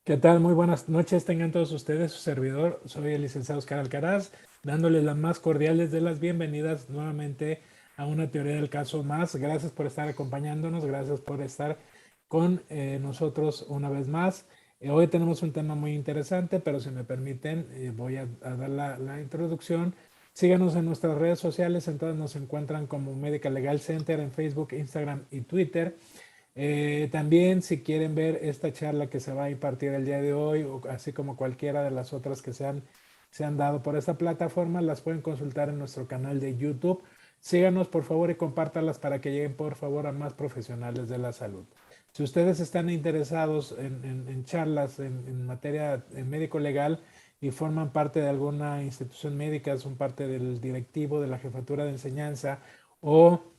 ¿Qué tal? Muy buenas noches tengan todos ustedes, su servidor, soy el licenciado Oscar Alcaraz, dándoles las más cordiales de las bienvenidas nuevamente a una teoría del caso más. Gracias por estar acompañándonos, gracias por estar con nosotros una vez más. Hoy tenemos un tema muy interesante, pero si me permiten, voy a dar la introducción. Síganos en nuestras redes sociales, en todas nos encuentran como Medical Legal Center en Facebook, Instagram y Twitter. También si quieren ver esta charla que se va a impartir el día de hoy, o así como cualquiera de las otras que se han dado por esta plataforma, las pueden consultar en nuestro canal de YouTube. Síganos por favor y compártanlas para que lleguen por favor a más profesionales de la salud. Si ustedes están interesados en charlas en materia médico legal y forman parte de alguna institución médica, son parte del directivo, de la jefatura de enseñanza o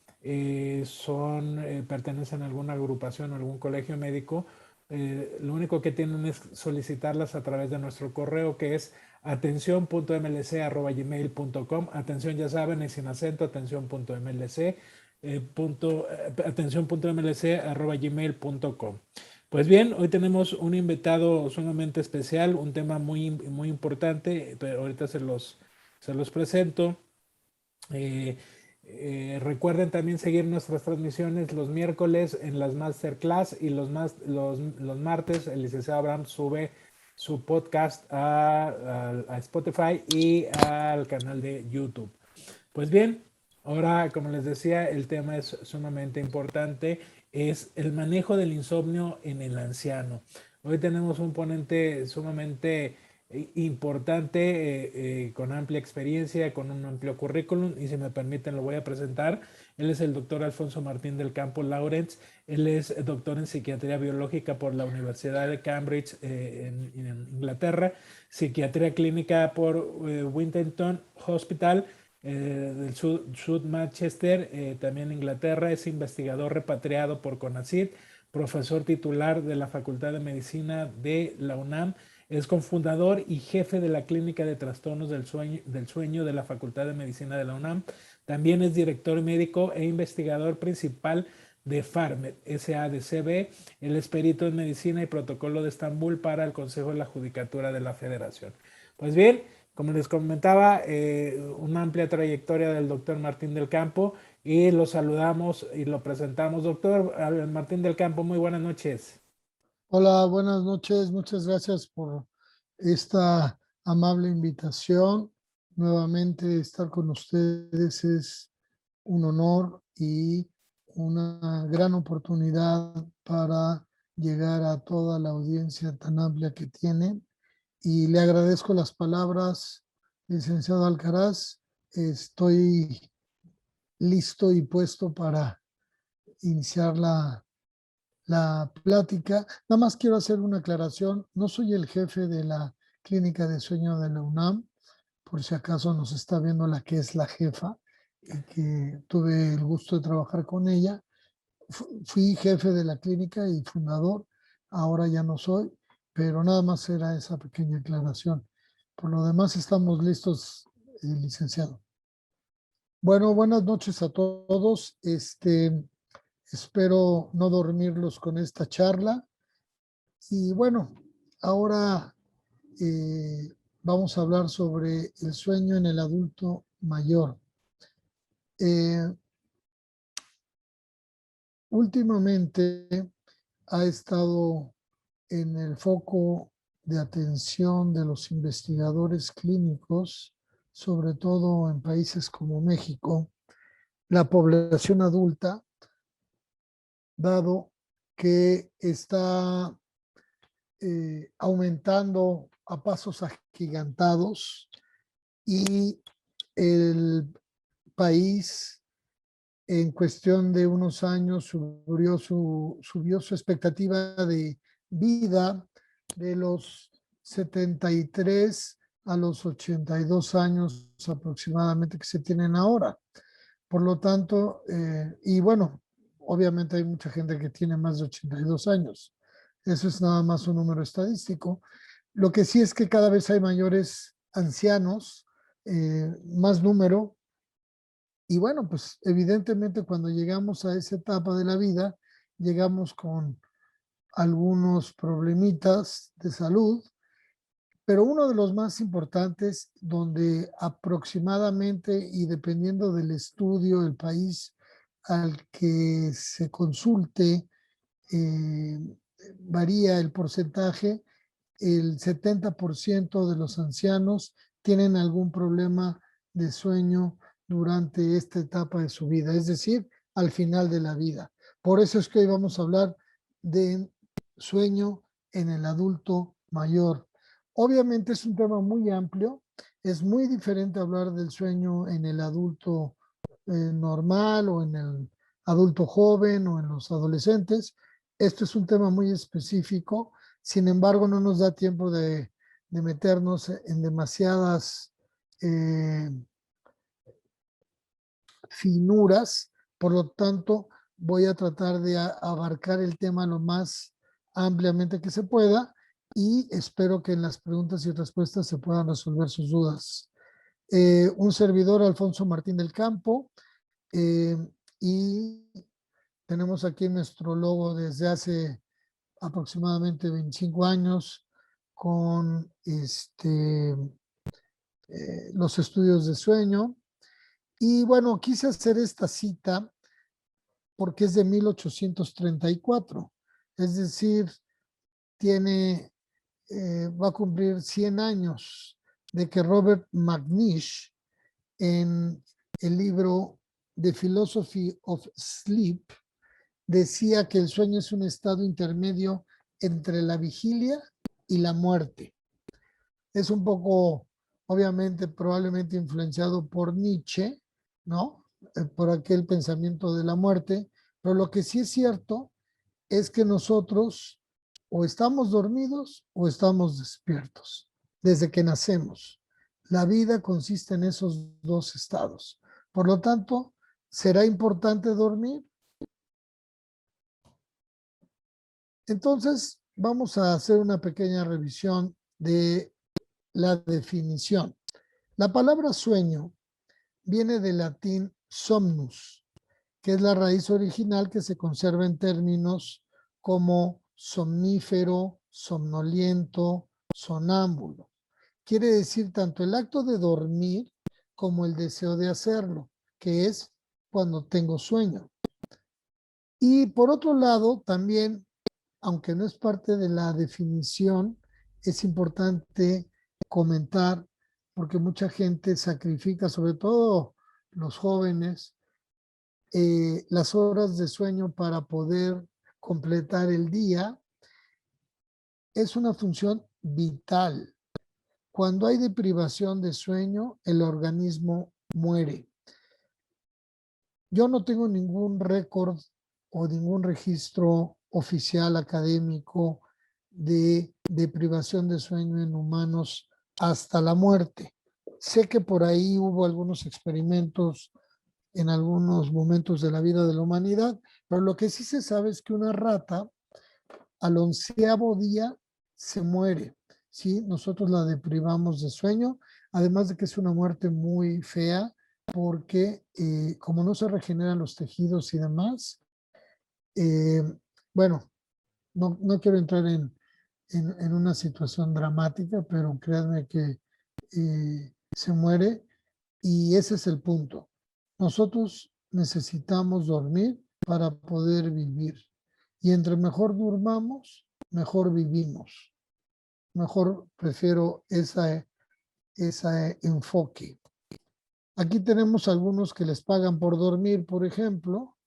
pertenecen a alguna agrupación o algún colegio médico, lo único que tienen es solicitarlas a través de nuestro correo que es atención.mlc@gmail.com. Atención, ya saben, es sin acento, atención.mlc@gmail.com. Pues bien, hoy tenemos un invitado sumamente especial, un tema muy importante, pero ahorita se los presento. Eh, Recuerden también seguir nuestras transmisiones los miércoles en las masterclass y los martes el licenciado Abraham sube su podcast a Spotify y al canal de YouTube. Pues bien, ahora como les decía, el tema es sumamente importante, es el manejo del insomnio en el anciano. Hoy tenemos un ponente sumamente importante, con amplia experiencia, con un amplio currículum, y si me permiten lo voy a presentar. Él es el doctor Alfonso Martín del Campo Lawrence. Él es doctor en psiquiatría biológica por la Universidad de Cambridge, en Inglaterra, psiquiatría clínica por Winterton Hospital, del Sud Manchester, también Inglaterra. Es investigador repatriado por CONACYT, profesor titular de la Facultad de Medicina de la UNAM. Es cofundador y jefe de la Clínica de Trastornos del Sueño de la Facultad de Medicina de la UNAM. También es director médico e investigador principal de FARMED, SADCB. Él es perito en medicina y protocolo de Estambul para el Consejo de la Judicatura de la Federación. Pues bien, como les comentaba, una amplia trayectoria del doctor Martín del Campo, y lo saludamos y lo presentamos. Doctor Martín del Campo, muy buenas noches. Hola, buenas noches. Muchas gracias por esta amable invitación. Nuevamente estar con ustedes es un honor y una gran oportunidad para llegar a toda la audiencia tan amplia que tienen. Y le agradezco las palabras, licenciado Alcaraz. Estoy listo y puesto para iniciar la plática. Nada más quiero hacer una aclaración. No soy el jefe de la clínica de sueño de la UNAM, por si acaso nos está viendo la que es la jefa y que tuve el gusto de trabajar con ella. Fui jefe de la clínica y fundador, ahora ya no soy, pero nada más era esa pequeña aclaración. Por lo demás estamos listos, licenciado. Bueno, buenas noches a todos. Espero no dormirlos con esta charla. Y bueno, ahora vamos a hablar sobre el sueño en el adulto mayor. Eh, Últimamente ha estado en el foco de atención de los investigadores clínicos, sobre todo en países como México, la población adulta, dado que está aumentando a pasos agigantados y el país en cuestión de unos años subió su expectativa de vida de los 73 a los 82 años aproximadamente que se tienen ahora. Por lo tanto, y bueno, obviamente hay mucha gente que tiene más de 82 años. Eso es nada más un número estadístico. Lo que sí es que cada vez hay mayores ancianos, más número. Y bueno, pues evidentemente cuando llegamos a esa etapa de la vida, llegamos con algunos problemitas de salud, pero uno de los más importantes, donde aproximadamente, y dependiendo del estudio, el país al que se consulte, varía el porcentaje. El 70% de los ancianos tienen algún problema de sueño durante esta etapa de su vida, es decir, al final de la vida. Por eso es que hoy vamos a hablar de sueño en el adulto mayor. Obviamente es un tema muy amplio, es muy diferente hablar del sueño en el adulto normal o en el adulto joven o en los adolescentes. Esto es un tema muy específico, sin embargo no nos da tiempo de meternos en demasiadas finuras, por lo tanto voy a tratar de abarcar el tema lo más ampliamente que se pueda y espero que en las preguntas y respuestas se puedan resolver sus dudas. Un servidor, Alfonso Martín del Campo, y tenemos aquí nuestro logo desde hace aproximadamente 25 años con los estudios de sueño. Y bueno, quise hacer esta cita porque es de 1834, es decir, va a cumplir 100 años de que Robert McNish, en el libro The Philosophy of Sleep, decía que el sueño es un estado intermedio entre la vigilia y la muerte. Es un poco, obviamente, probablemente influenciado por Nietzsche, ¿no? Por aquel pensamiento de la muerte, pero lo que sí es cierto es que nosotros o estamos dormidos o estamos despiertos desde que nacemos. La vida consiste en esos dos estados. Por lo tanto, ¿será importante dormir? Entonces, vamos a hacer una pequeña revisión de la definición. La palabra sueño viene del latín somnus, que es la raíz original que se conserva en términos como somnífero, somnoliento, sonámbulo. Quiere decir tanto el acto de dormir como el deseo de hacerlo, que es cuando tengo sueño. Y por otro lado, también, aunque no es parte de la definición, es importante comentar, porque mucha gente sacrifica, sobre todo los jóvenes, las horas de sueño para poder completar el día. Es una función vital. Cuando hay deprivación de sueño, el organismo muere. Yo no tengo ningún récord o ningún registro oficial académico de deprivación de sueño en humanos hasta la muerte. Sé que por ahí hubo algunos experimentos en algunos momentos de la vida de la humanidad, pero lo que sí se sabe es que una rata al 11º día se muere, ¿sí? Nosotros la deprivamos de sueño, además de que es una muerte muy fea, porque como no se regeneran los tejidos y demás, bueno, no quiero entrar en una situación dramática, pero créanme que se muere y ese es el punto. Nosotros necesitamos dormir para poder vivir. Y entre mejor durmamos, mejor vivimos. Mejor prefiero ese enfoque. Aquí tenemos algunos que les pagan por dormir, por ejemplo,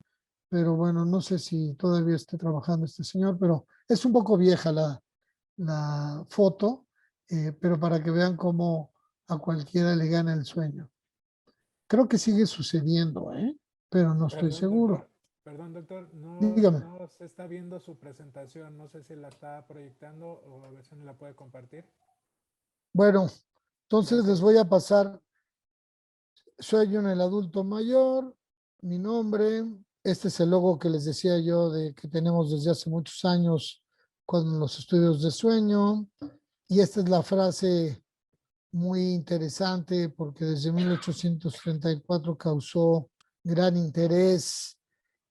pero bueno, no sé si todavía esté trabajando este señor, pero es un poco vieja la foto, pero para que vean cómo a cualquiera le gana el sueño. Creo que sigue sucediendo, pero no estoy seguro. Perdón, doctor, Dígame. no se está viendo su presentación, no sé si la está proyectando o a ver si me la puede compartir. Bueno, entonces les Gracias. voy a pasar. Soy yo en el adulto mayor, mi nombre, este es el logo que les decía yo de que tenemos desde hace muchos años con los estudios de sueño, y esta es la frase muy interesante porque desde 1834 causó gran interés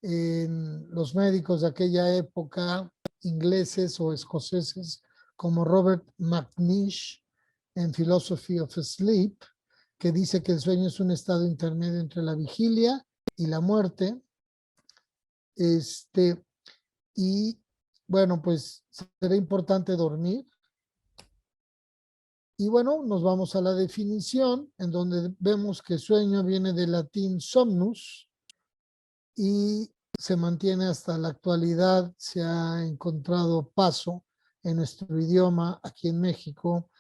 en los médicos de aquella época ingleses o escoceses como Robert McNish en Philosophy of Sleep, que dice que el sueño es un estado intermedio entre la vigilia y la muerte. Y bueno, pues será importante dormir. Y bueno, nos vamos a la definición, en donde vemos que sueño viene del latín somnus y se mantiene hasta la actualidad. Se ha encontrado paso en nuestro idioma aquí en México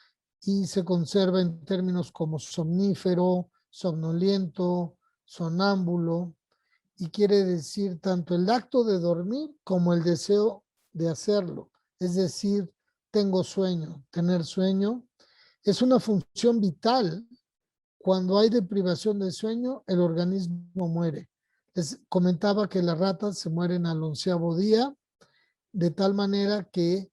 y se conserva en términos como somnífero, somnoliento, sonámbulo, y quiere decir tanto el acto de dormir como el deseo de hacerlo. Es decir, tengo sueño. Tener sueño es una función vital. Cuando hay deprivación de sueño, el organismo muere. Les comentaba que las ratas se mueren al 11º día, de tal manera que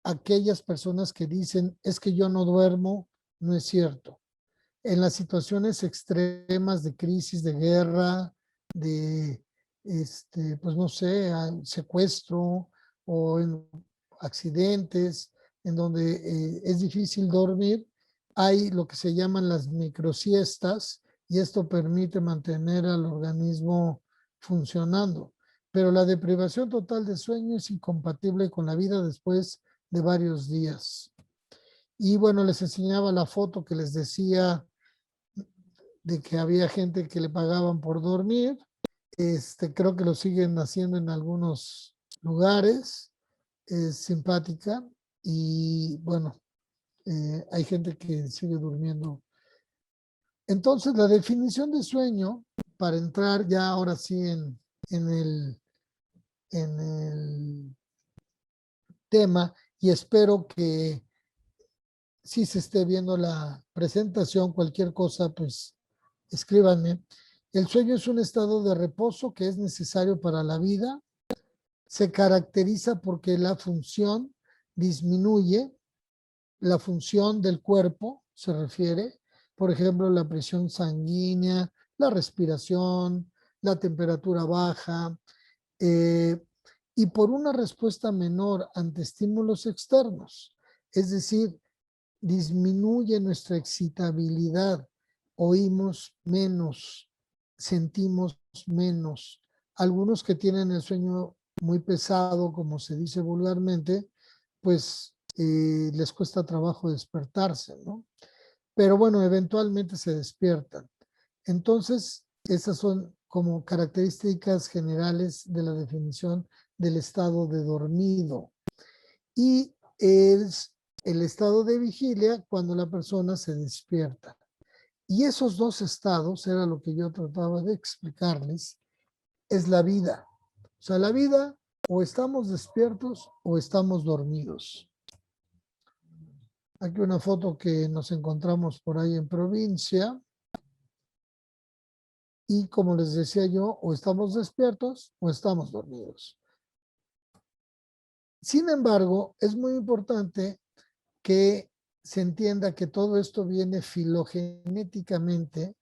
aquellas personas que dicen es que yo no duermo, no es cierto. En las situaciones extremas de crisis, de guerra, de, pues no sé, secuestro o en accidentes, en donde es difícil dormir, hay lo que se llaman las microsiestas y esto permite mantener al organismo funcionando. Pero la deprivación total de sueño es incompatible con la vida después de varios días. Y bueno, les enseñaba la foto que les decía de que había gente que le pagaban por dormir. Creo que lo siguen haciendo en algunos lugares. Es simpática y bueno, hay gente que sigue durmiendo. Entonces, la definición de sueño, para entrar ya ahora sí en el tema, y espero que si se esté viendo la presentación, cualquier cosa, pues escríbanme. El sueño es un estado de reposo que es necesario para la vida. Se caracteriza porque la función disminuye, la función del cuerpo se refiere, por ejemplo, la presión sanguínea, la respiración, la temperatura baja, y por una respuesta menor ante estímulos externos. Es decir, disminuye nuestra excitabilidad, oímos menos, sentimos menos. Algunos que tienen el sueño muy pesado, como se dice vulgarmente, pues les cuesta trabajo despertarse, ¿no? Pero bueno, eventualmente se despiertan. Entonces, esas son como características generales de la definición del estado de dormido. Y es el estado de vigilia cuando la persona se despierta. Y esos dos estados, era lo que yo trataba de explicarles, es la vida. O sea, la vida o estamos despiertos o estamos dormidos. Aquí una foto que nos encontramos por ahí en provincia. Y como les decía yo, o estamos despiertos o estamos dormidos. Sin embargo, es muy importante que se entienda que todo esto viene filogenéticamente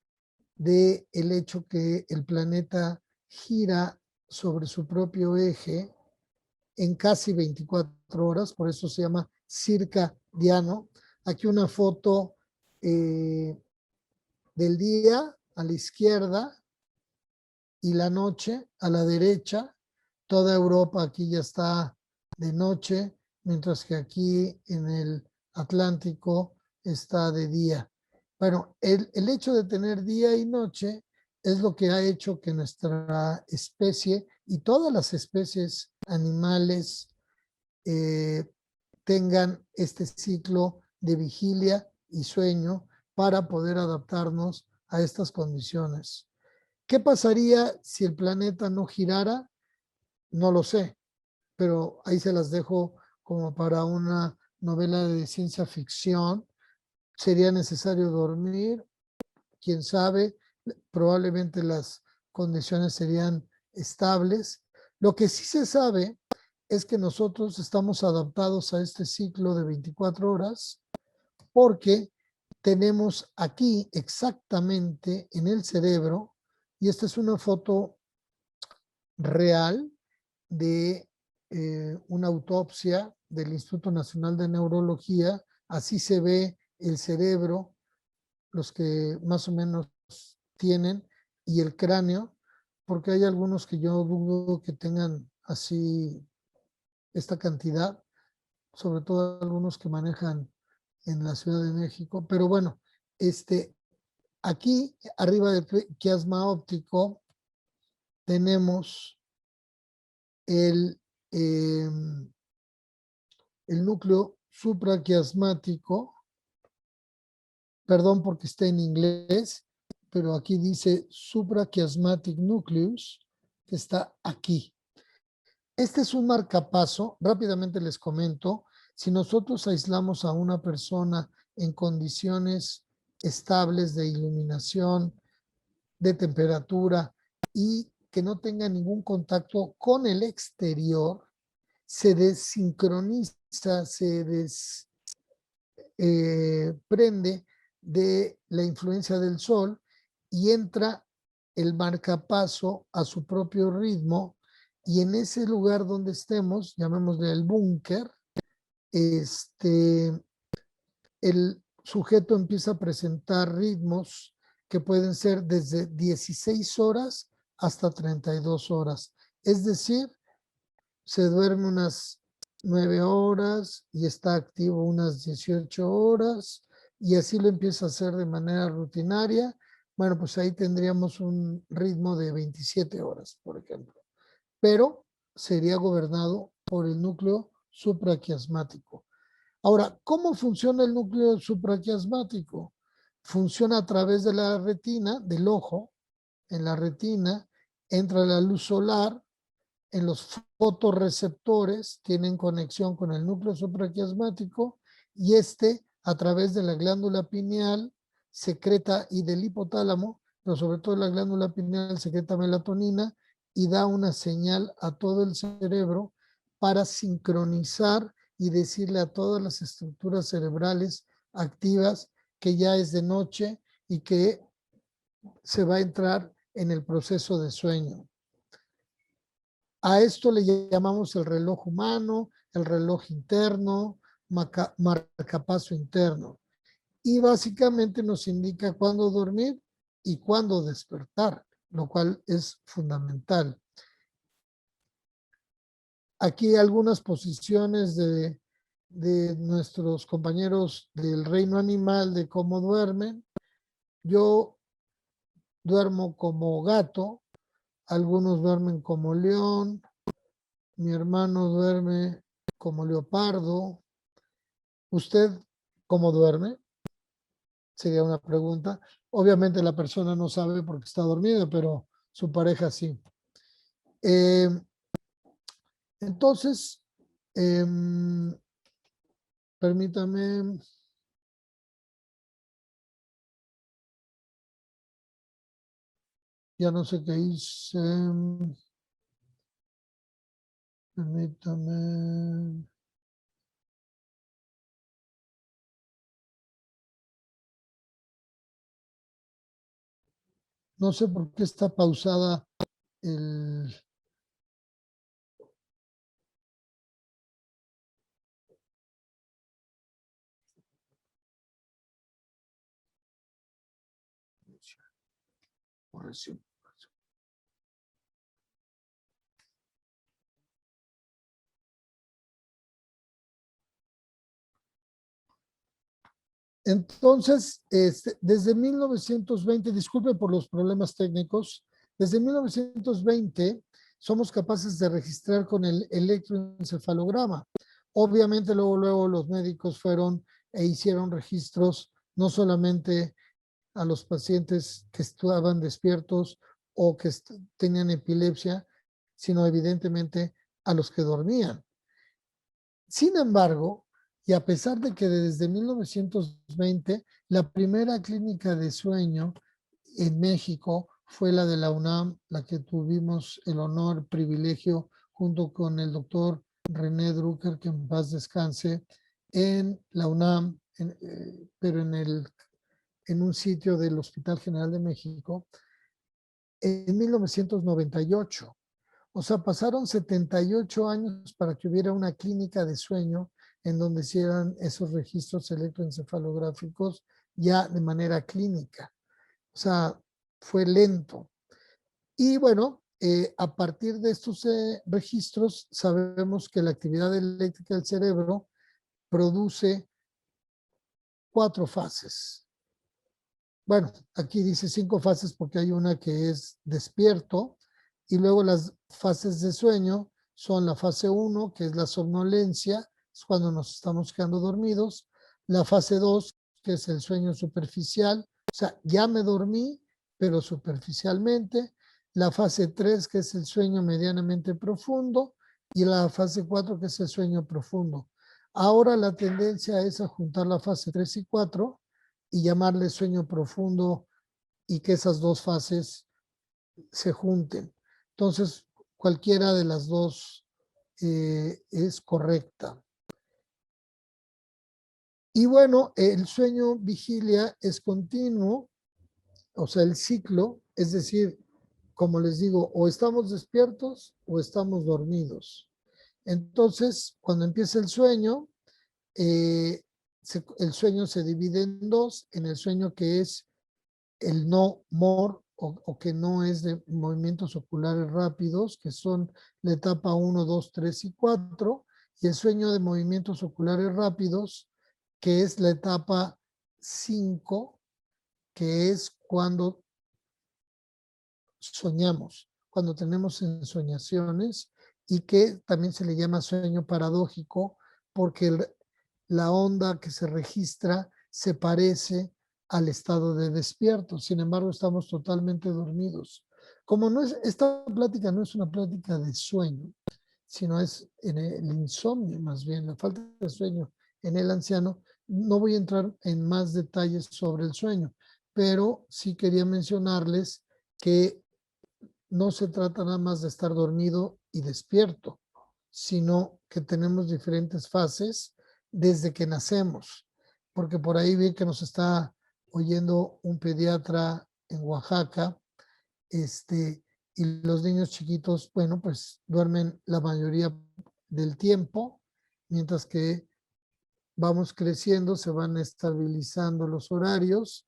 del hecho que el planeta gira sobre su propio eje en casi 24 horas, por eso se llama circadiano. Aquí una foto del día a la izquierda y la noche a la derecha. Toda Europa aquí ya está de noche, mientras que aquí en el Atlántico está de día. Bueno, el hecho de tener día y noche es lo que ha hecho que nuestra especie y todas las especies animales tengan este ciclo de vigilia y sueño para poder adaptarnos a estas condiciones. ¿Qué pasaría si el planeta no girara? No lo sé, pero ahí se las dejo como para una novela de ciencia ficción. ¿Sería necesario dormir? Quién sabe, probablemente las condiciones serían estables. Lo que sí se sabe es que nosotros estamos adaptados a este ciclo de 24 horas porque tenemos aquí exactamente en el cerebro, y esta es una foto real de una autopsia del Instituto Nacional de Neurología, así se ve el cerebro, los que más o menos tienen, y el cráneo, porque hay algunos que yo dudo que tengan así esta cantidad, sobre todo algunos que manejan en la Ciudad de México. Pero bueno, aquí arriba del quiasma óptico tenemos el, eh, el núcleo supraquiasmático, perdón porque está en inglés, pero aquí dice suprachiasmatic nucleus, que está aquí. Este es un marcapaso, rápidamente les comento, si nosotros aislamos a una persona en condiciones estables de iluminación, de temperatura y que no tenga ningún contacto con el exterior, se desincroniza, se prende de la influencia del sol y entra el marcapaso a su propio ritmo, y en ese lugar donde estemos, llamémosle el búnker, el sujeto empieza a presentar ritmos que pueden ser desde 16 horas hasta 32 horas. Es decir, se duerme unas 9 horas y está activo unas 18 horas, y así lo empieza a hacer de manera rutinaria. Bueno, pues ahí tendríamos un ritmo de 27 horas, por ejemplo. Pero sería gobernado por el núcleo supraquiasmático. Ahora, ¿cómo funciona el núcleo supraquiasmático? Funciona a través de la retina, del ojo. En la retina entra la luz solar, en los fotorreceptores tienen conexión con el núcleo supraquiasmático, y a través de la glándula pineal secreta, y del hipotálamo, pero sobre todo la glándula pineal secreta melatonina y da una señal a todo el cerebro para sincronizar y decirle a todas las estructuras cerebrales activas que ya es de noche y que se va a entrar en el proceso de sueño. A esto le llamamos el reloj humano, el reloj interno, marcapaso interno. Y básicamente nos indica cuándo dormir y cuándo despertar, lo cual es fundamental. Aquí algunas posiciones de nuestros compañeros del reino animal, de cómo duermen. Yo duermo como gato, algunos duermen como león, mi hermano duerme como leopardo. ¿Usted cómo duerme? Sería una pregunta. Obviamente la persona no sabe porque está dormida, pero su pareja sí. Entonces, permítame. Ya no sé qué hice. Permítame. No sé por qué está pausada el... Entonces, desde 1920, disculpe por los problemas técnicos, desde 1920 somos capaces de registrar con el electroencefalograma. Obviamente luego los médicos fueron e hicieron registros no solamente a los pacientes que estaban despiertos o que tenían epilepsia, sino evidentemente a los que dormían. Sin embargo, y a pesar de que desde 1920 la primera clínica de sueño en México fue la de la UNAM, la que tuvimos el honor, privilegio, junto con el doctor René Drucker, que en paz descanse, en la UNAM, pero en un sitio del Hospital General de México, en 1998. O sea, pasaron 78 años para que hubiera una clínica de sueño en donde hicieran esos registros electroencefalográficos ya de manera clínica. O sea, fue lento. Y bueno, a partir de estos registros sabemos que la actividad eléctrica del cerebro produce 4 fases. Bueno, aquí dice 5 fases porque hay una que es despierto y luego las fases de sueño son la fase 1, que es la somnolencia, es cuando nos estamos quedando dormidos, la fase 2, que es el sueño superficial, o sea, ya me dormí, pero superficialmente, la fase 3, que es el sueño medianamente profundo, y la fase 4, que es el sueño profundo. Ahora la tendencia es a juntar la fase 3 y 4 y llamarle sueño profundo y que esas dos fases se junten. Entonces, cualquiera de las dos es correcta. Y bueno, el sueño vigilia es continuo, o sea, el ciclo, es decir, como les digo, o estamos despiertos o estamos dormidos. Entonces, cuando empieza el sueño, el sueño se divide en dos, en el sueño que es el no more o que no es de movimientos oculares rápidos, que son la etapa 1, 2, 3 y 4, y el sueño de movimientos oculares rápidos, que es la etapa 5, que es cuando soñamos, cuando tenemos ensoñaciones, y que también se le llama sueño paradójico, porque la onda que se registra se parece al estado de despierto. Sin embargo, estamos totalmente dormidos. Como no es, esta plática no es una plática de sueño, sino es en el insomnio, más bien, la falta de sueño en el anciano, no voy a entrar en más detalles sobre el sueño, pero sí quería mencionarles que no se trata nada más de estar dormido y despierto, sino que tenemos diferentes fases desde que nacemos. Porque por ahí vi que nos está oyendo un pediatra en Oaxaca, y los niños chiquitos, bueno, pues duermen la mayoría del tiempo, mientras que vamos creciendo, se van estabilizando los horarios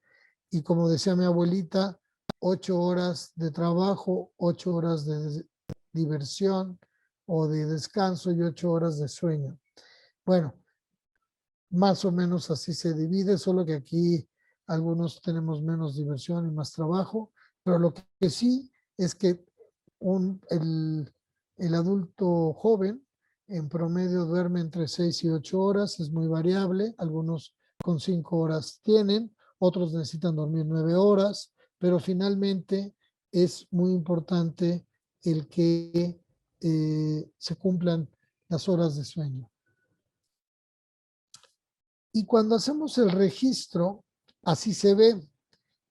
y como decía mi abuelita, 8 horas de trabajo, 8 horas de diversión o de descanso y 8 horas de sueño. Bueno, más o menos así se divide, solo que aquí algunos tenemos menos diversión y más trabajo, pero lo que sí es que el adulto joven en promedio duerme entre 6 y 8 horas, es muy variable, algunos con 5 horas tienen, otros necesitan dormir 9 horas, pero finalmente es muy importante el que se cumplan las horas de sueño. Y cuando hacemos el registro, así se ve.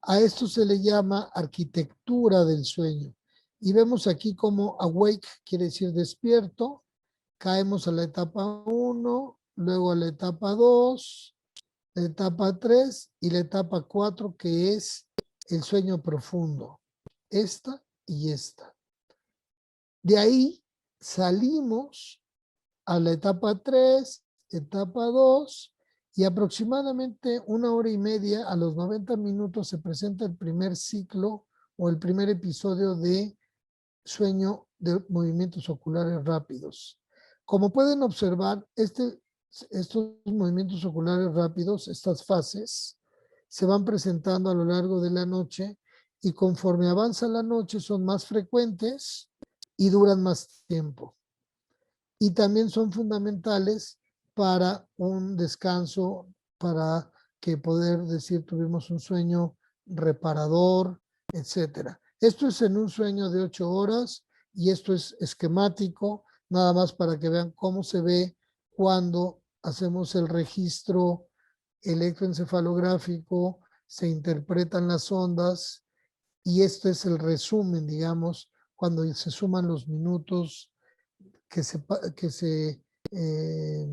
A esto se le llama arquitectura del sueño. Y vemos aquí como awake quiere decir despierto. Caemos a la etapa 1, luego a la etapa 2, la etapa 3 y la etapa 4, que es el sueño profundo. Esta y esta. De ahí salimos a la etapa 3, etapa 2, y aproximadamente 1 hora y media, a los 90 minutos, se presenta el primer ciclo o el primer episodio de sueño de movimientos oculares rápidos. Como pueden observar, estos movimientos oculares rápidos, estas fases, se van presentando a lo largo de la noche y conforme avanza la noche son más frecuentes y duran más tiempo. Y también son fundamentales para un descanso, para que poder decir tuvimos un sueño reparador, etcétera. Esto es en un sueño de 8 horas y esto es esquemático, nada más para que vean cómo se ve cuando hacemos el registro electroencefalográfico, se interpretan las ondas y este es el resumen, digamos, cuando se suman los minutos que eh,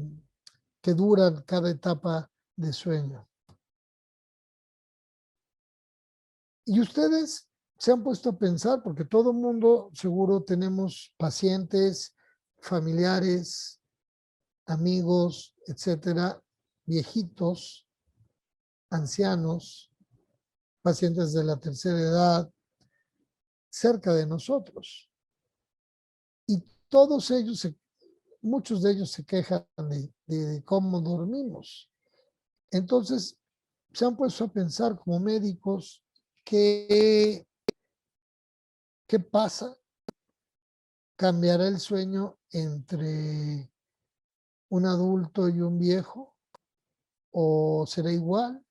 que duran cada etapa de sueño. Y ustedes se han puesto a pensar, porque todo mundo seguro tenemos pacientes, familiares, amigos, etcétera, viejitos, ancianos, pacientes de la tercera edad, cerca de nosotros. Y todos ellos, muchos de ellos se quejan de cómo dormimos. Entonces, se han puesto a pensar como médicos qué pasa. ¿Cambiará el sueño entre un adulto y un viejo? ¿O será igual?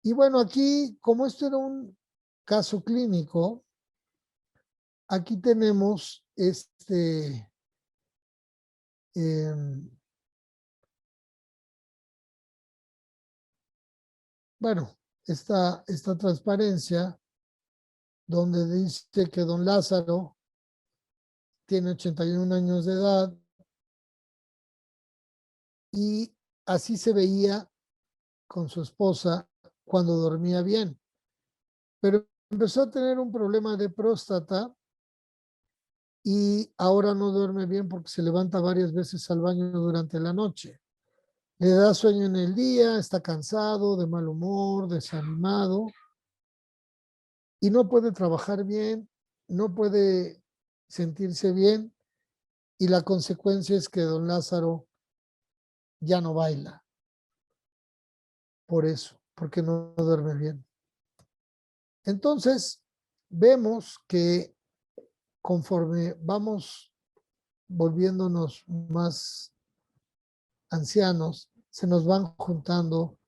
Y bueno, aquí, como esto era un caso clínico, aquí tenemos bueno, esta transparencia donde dice que don Lázaro tiene 81 años de edad y así se veía con su esposa cuando dormía bien. Pero empezó a tener un problema de próstata y ahora no duerme bien porque se levanta varias veces al baño durante la noche. Le da sueño en el día, está cansado, de mal humor, desanimado y no puede trabajar bien, no puede sentirse bien y la consecuencia es que don Lázaro ya no baila por eso, porque no duerme bien. Entonces, vemos que conforme vamos volviéndonos más ancianos, se nos van juntando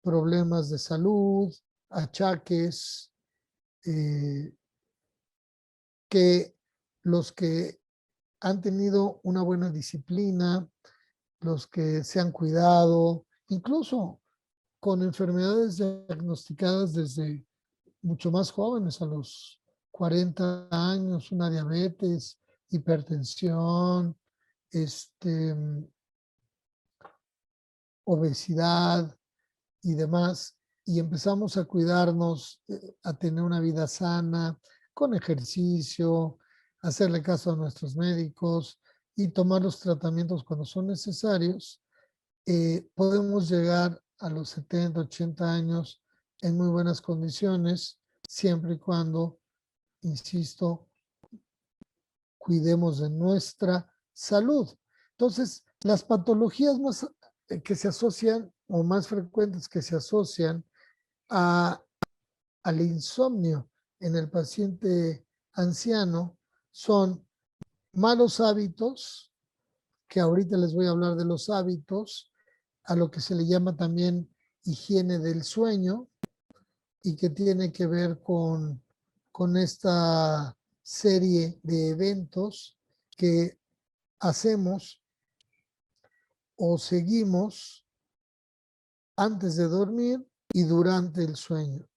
problemas de salud, achaques, que los que han tenido una buena disciplina, los que se han cuidado, incluso con enfermedades diagnosticadas desde mucho más jóvenes, a los 40 años, una diabetes, hipertensión, obesidad y demás, y empezamos a cuidarnos, a tener una vida sana, con ejercicio, hacerle caso a nuestros médicos y tomar los tratamientos cuando son necesarios, podemos llegar a los 70, 80 años en muy buenas condiciones, siempre y cuando, insisto, cuidemos de nuestra salud. Entonces, las patologías más que se asocian o más frecuentes que se asocian al insomnio en el paciente anciano son malos hábitos, que ahorita les voy a hablar de los hábitos, a lo que se le llama también higiene del sueño y que tiene que ver con esta serie de eventos que hacemos o seguimos antes de dormir y durante el sueño,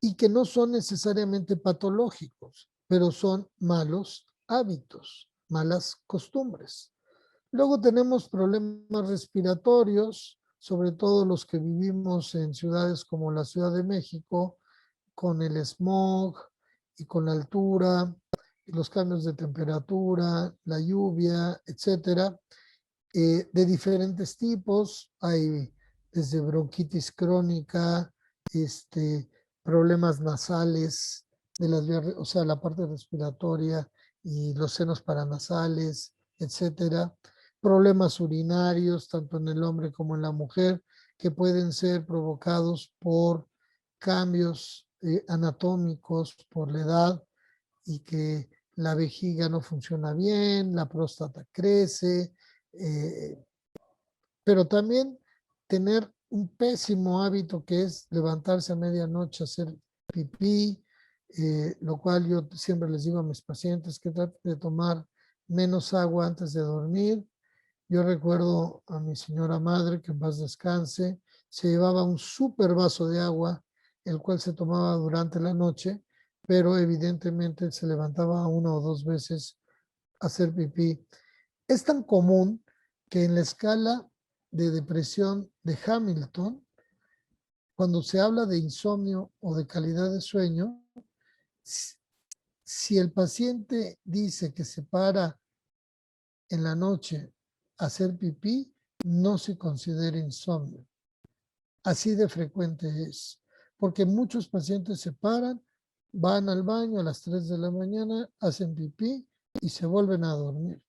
y que no son necesariamente patológicos, pero son malos hábitos, malas costumbres. Luego tenemos problemas respiratorios, sobre todo los que vivimos en ciudades como la Ciudad de México, con el smog y con la altura, los cambios de temperatura, la lluvia, etcétera, de diferentes tipos. Hay desde bronquitis crónica, problemas nasales de las vías, o sea, la parte respiratoria y los senos paranasales, etcétera. Problemas urinarios, tanto en el hombre como en la mujer, que pueden ser provocados por cambios anatómicos, por la edad, y que la vejiga no funciona bien, la próstata crece, eh, pero también tener un pésimo hábito que es levantarse a medianoche a hacer pipí, lo cual yo siempre les digo a mis pacientes que traten de tomar menos agua antes de dormir. Yo recuerdo a mi señora madre, que en paz descanse, se llevaba un súper vaso de agua, el cual se tomaba durante la noche, pero evidentemente se levantaba una o dos veces a hacer pipí. Es tan común que en la escala de depresión de Hamilton, cuando se habla de insomnio o de calidad de sueño, si el paciente dice que se para en la noche a hacer pipí, no se considera insomnio. Así de frecuente es, porque muchos pacientes se paran, van al baño a las 3 de la mañana, hacen pipí y se vuelven a dormir.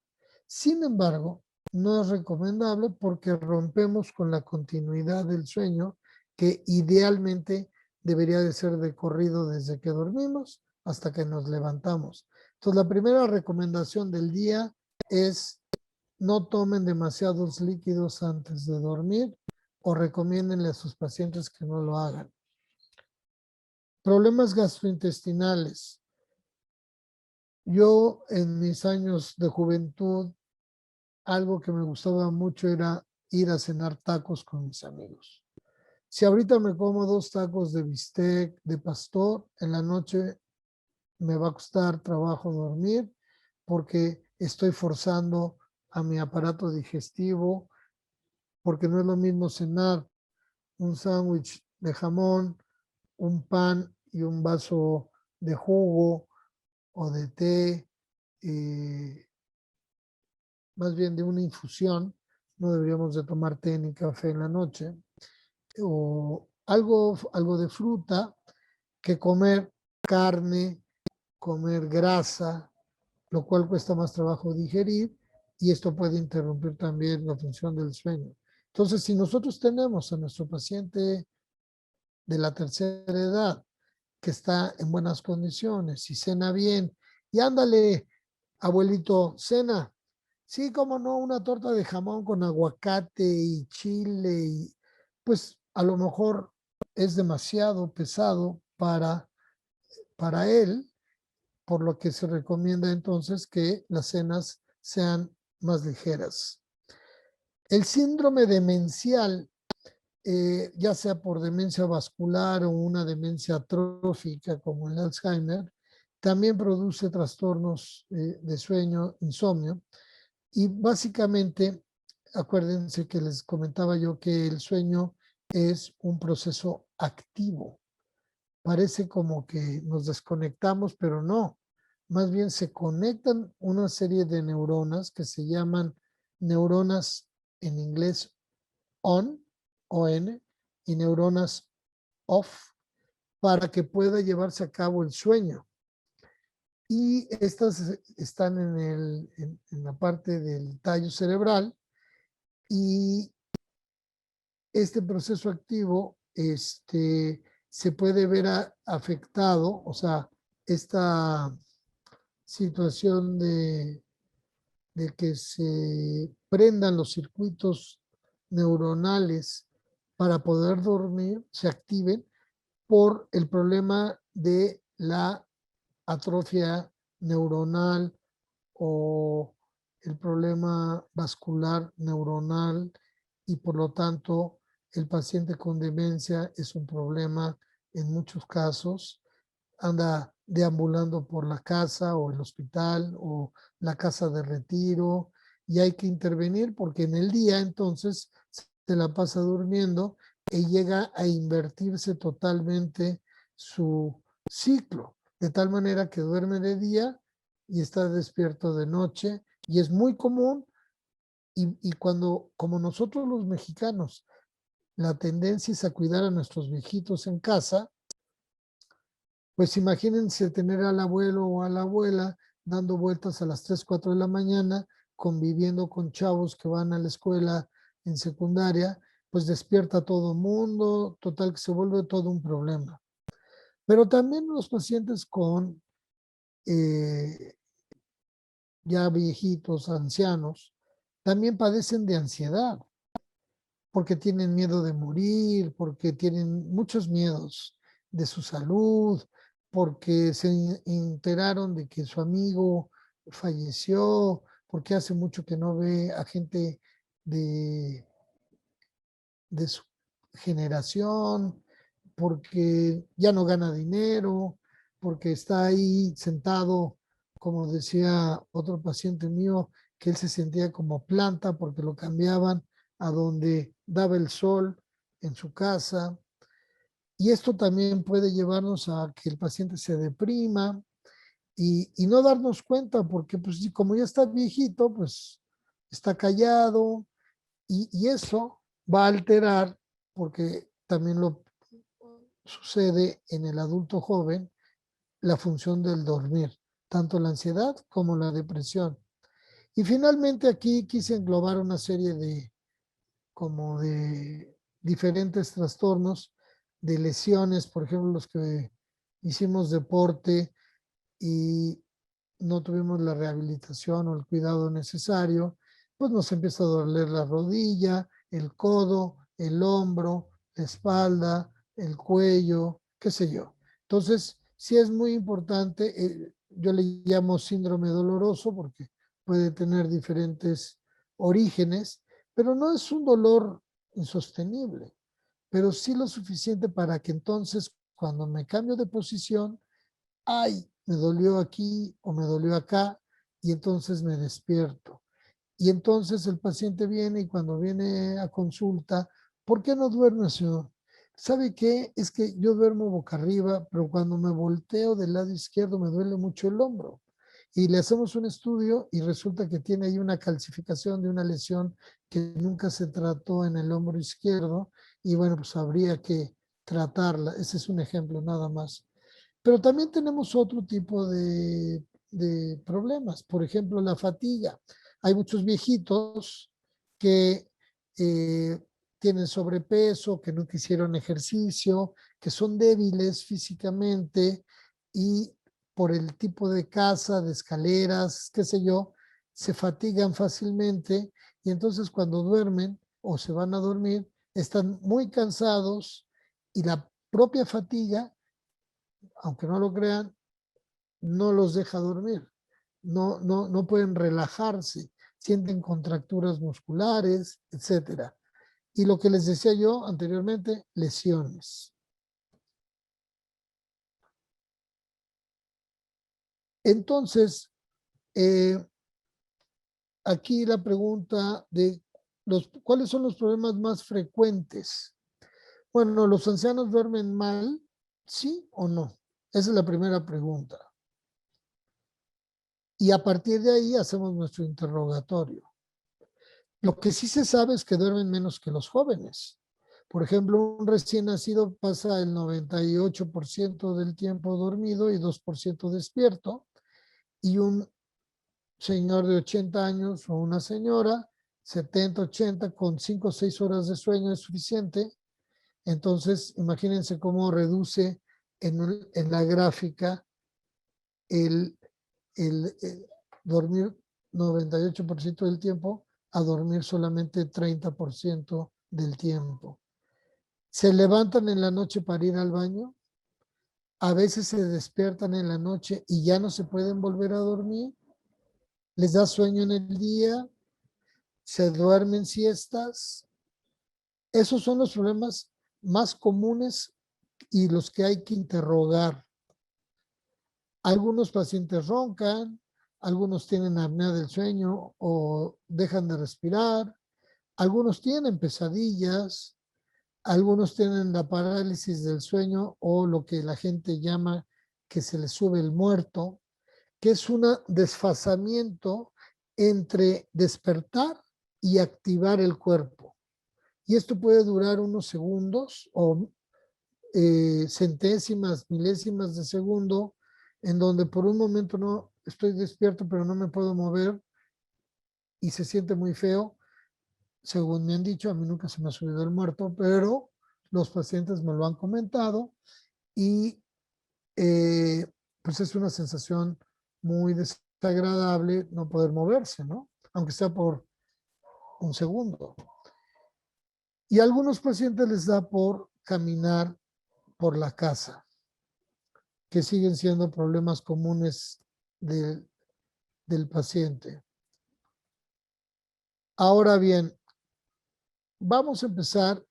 Sin embargo, no es recomendable porque rompemos con la continuidad del sueño, que idealmente debería de ser de corrido desde que dormimos hasta que nos levantamos. Entonces, la primera recomendación del día es no tomen demasiados líquidos antes de dormir o recomiéndenle a sus pacientes que no lo hagan. Problemas gastrointestinales. Yo en mis años de juventud, algo que me gustaba mucho era ir a cenar tacos con mis amigos. Si ahorita me como 2 tacos de bistec, de pastor, en la noche me va a costar trabajo dormir porque estoy forzando a mi aparato digestivo, porque no es lo mismo cenar un sándwich de jamón, un pan y un vaso de jugo o de té, más bien de una infusión. No deberíamos de tomar té ni café en la noche, o algo de fruta, que comer carne, comer grasa, lo cual cuesta más trabajo digerir y esto puede interrumpir también la función del sueño. Entonces, si nosotros tenemos a nuestro paciente de la tercera edad que está en buenas condiciones y cena bien, y ándale, abuelito, cena. Sí, cómo no, una torta de jamón con aguacate y chile, y pues a lo mejor es demasiado pesado para él, por lo que se recomienda entonces que las cenas sean más ligeras. El síndrome demencial, ya sea por demencia vascular o una demencia atrófica como el Alzheimer, también produce trastornos de sueño, insomnio. Y básicamente, acuérdense que les comentaba yo que el sueño es un proceso activo. Parece como que nos desconectamos, pero no. Más bien se conectan una serie de neuronas que se llaman neuronas en inglés on, ON, y neuronas off, para que pueda llevarse a cabo el sueño. Y estas están en la parte del tallo cerebral, y este proceso activo se puede ver afectado, o sea, esta situación de que se prendan los circuitos neuronales para poder dormir, se activen por el problema de la atrofia neuronal o el problema vascular neuronal, y por lo tanto el paciente con demencia es un problema en muchos casos. Anda deambulando por la casa o el hospital o la casa de retiro, y hay que intervenir porque en el día entonces se la pasa durmiendo y llega a invertirse totalmente su ciclo, de tal manera que duerme de día y está despierto de noche, y es muy común. Y cuando, como nosotros los mexicanos, la tendencia es a cuidar a nuestros viejitos en casa, pues imagínense tener al abuelo o a la abuela dando vueltas a las 3, 4 de la mañana, conviviendo con chavos que van a la escuela en secundaria, pues despierta a todo mundo, total que se vuelve todo un problema. Pero también los pacientes con ya viejitos, ancianos, también padecen de ansiedad, porque tienen miedo de morir, porque tienen muchos miedos de su salud, porque se enteraron de que su amigo falleció, porque hace mucho que no ve a gente de, de su generación, porque ya no gana dinero, porque está ahí sentado, como decía otro paciente mío, que él se sentía como planta porque lo cambiaban a donde daba el sol en su casa. Y esto también puede llevarnos a que el paciente se deprima y no darnos cuenta, porque pues como ya está viejito, pues está callado y eso va a alterar, porque también lo sucede en el adulto joven, la función del dormir, tanto la ansiedad como la depresión. Y finalmente aquí quise englobar una serie de diferentes trastornos, de lesiones, por ejemplo, los que hicimos deporte y no tuvimos la rehabilitación o el cuidado necesario, pues nos empieza a doler la rodilla, el codo, el hombro, la espalda, el cuello, qué sé yo. Entonces, sí es muy importante, yo le llamo síndrome doloroso porque puede tener diferentes orígenes, pero no es un dolor insostenible, pero sí lo suficiente para que entonces cuando me cambio de posición, ay, me dolió aquí o me dolió acá, y entonces me despierto. Y entonces el paciente viene y cuando viene a consulta, ¿por qué no duerme, señor? ¿Sabe qué? Es que yo duermo boca arriba, pero cuando me volteo del lado izquierdo me duele mucho el hombro. Y le hacemos un estudio y resulta que tiene ahí una calcificación de una lesión que nunca se trató en el hombro izquierdo y bueno, pues habría que tratarla. Ese es un ejemplo nada más. Pero también tenemos otro tipo de problemas, por ejemplo, la fatiga. Hay muchos viejitos que eh, tienen sobrepeso, que nunca hicieron ejercicio, que son débiles físicamente y por el tipo de casa, de escaleras, qué sé yo, se fatigan fácilmente y entonces cuando duermen o se van a dormir, están muy cansados y la propia fatiga, aunque no lo crean, no los deja dormir. No pueden relajarse, sienten contracturas musculares, etcétera. Y lo que les decía yo anteriormente, lesiones. Entonces, aquí la pregunta de ¿cuáles son los problemas más frecuentes? Bueno, ¿los ancianos duermen mal? ¿Sí o no? Esa es la primera pregunta. Y a partir de ahí hacemos nuestro interrogatorio. Lo que sí se sabe es que duermen menos que los jóvenes. Por ejemplo, un recién nacido pasa el 98% del tiempo dormido y 2% despierto, y un señor de 80 años o una señora, 70, 80, con 5 o 6 horas de sueño es suficiente. Entonces, imagínense cómo reduce en la gráfica el, el dormir 98% del tiempo a dormir solamente 30% del tiempo. Se levantan en la noche para ir al baño, a veces se despiertan en la noche y ya no se pueden volver a dormir, les da sueño en el día, se duermen siestas. Esos son los problemas más comunes y los que hay que interrogar. Algunos pacientes roncan, algunos tienen apnea del sueño o dejan de respirar, algunos tienen pesadillas, algunos tienen la parálisis del sueño o lo que la gente llama que se les sube el muerto, que es un desfasamiento entre despertar y activar el cuerpo. Y esto puede durar unos segundos o centésimas, milésimas de segundo, en donde por un momento no estoy despierto, pero no me puedo mover y se siente muy feo. Según me han dicho, a mí nunca se me ha subido el muerto, pero los pacientes me lo han comentado y eh, pues es una sensación muy desagradable no poder moverse, ¿no? Aunque sea por un segundo. Y a algunos pacientes les da por caminar por la casa, que siguen siendo problemas comunes de, del paciente. Ahora bien, vamos a empezar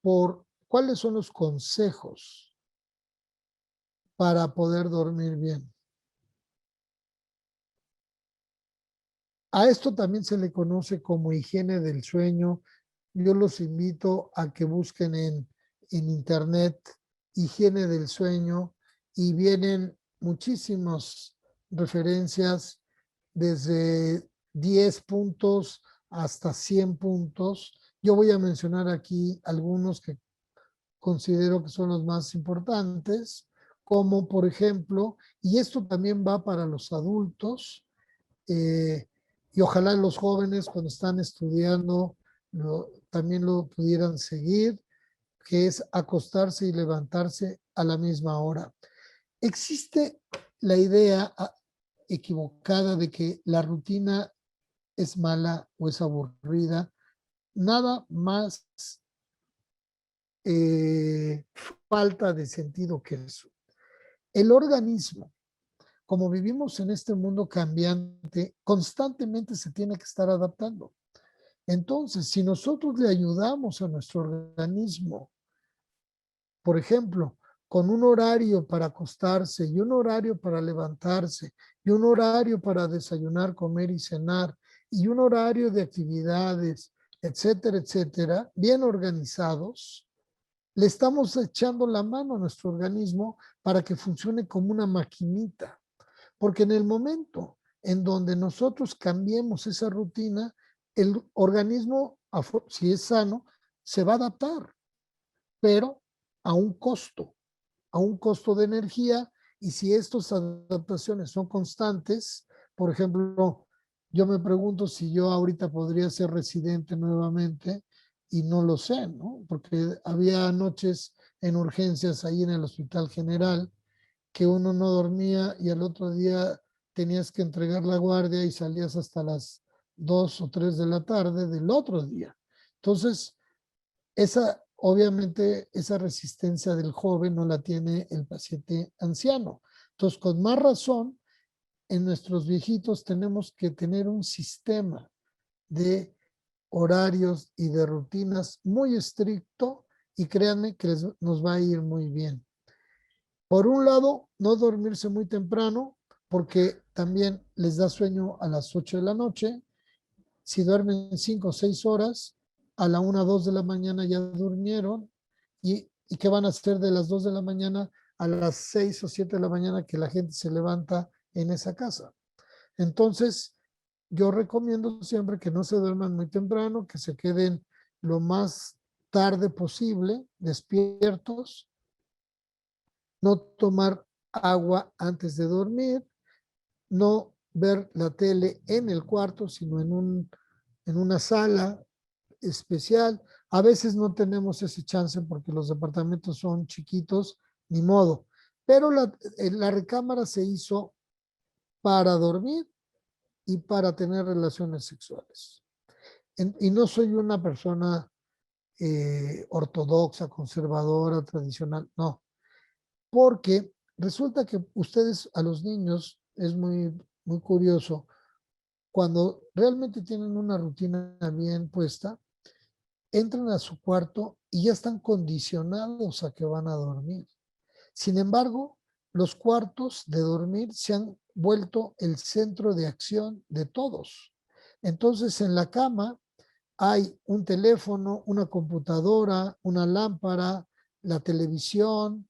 por cuáles son los consejos para poder dormir bien. A esto también se le conoce como higiene del sueño. Yo los invito a que busquen en internet higiene del sueño, y vienen muchísimas referencias desde 10 puntos hasta 100 puntos. Yo voy a mencionar aquí algunos que considero que son los más importantes, como por ejemplo, y esto también va para los adultos, y ojalá los jóvenes cuando están estudiando también lo pudieran seguir, que es acostarse y levantarse a la misma hora. Existe la idea equivocada de que la rutina es mala o es aburrida. Nada más falta de sentido que eso. El organismo, como vivimos en este mundo cambiante, constantemente se tiene que estar adaptando. Entonces, si nosotros le ayudamos a nuestro organismo, por ejemplo, con un horario para acostarse y un horario para levantarse y un horario para desayunar, comer y cenar y un horario de actividades, etcétera, etcétera, bien organizados, le estamos echando la mano a nuestro organismo para que funcione como una maquinita. Porque en el momento en donde nosotros cambiemos esa rutina, el organismo, si es sano, se va a adaptar, pero a un costo de energía. Y si estas adaptaciones son constantes, por ejemplo, yo me pregunto si yo ahorita podría ser residente nuevamente y no lo sé, ¿no? Porque había noches en urgencias ahí en el Hospital General que uno no dormía y al otro día tenías que entregar la guardia y salías hasta las 2 o 3 de la tarde del otro día. Entonces, obviamente, esa resistencia del joven no la tiene el paciente anciano. Entonces, con más razón, en nuestros viejitos tenemos que tener un sistema de horarios y de rutinas muy estricto, y créanme que nos va a ir muy bien. Por un lado, no dormirse muy temprano, porque también les da sueño a las 8 de la noche. Si duermen 5 o 6 horas, a la 1 o 2 de la mañana ya durmieron. ¿Y qué van a hacer de las 2 de la mañana a las 6 o 7 de la mañana que la gente se levanta en esa casa? Entonces, yo recomiendo siempre que no se duerman muy temprano, que se queden lo más tarde posible despiertos, no tomar agua antes de dormir, no ver la tele en el cuarto, sino en una sala especial. A veces no tenemos ese chance porque los departamentos son chiquitos, ni modo. Pero la recámara se hizo para dormir y para tener relaciones sexuales. Y no soy una persona ortodoxa, conservadora, tradicional, no. Porque resulta que ustedes a los niños, es muy, muy curioso, cuando realmente tienen una rutina bien puesta, entran a su cuarto y ya están condicionados a que van a dormir. Sin embargo, los cuartos de dormir se han vuelto el centro de acción de todos. Entonces, en la cama hay un teléfono, una computadora, una lámpara, la televisión,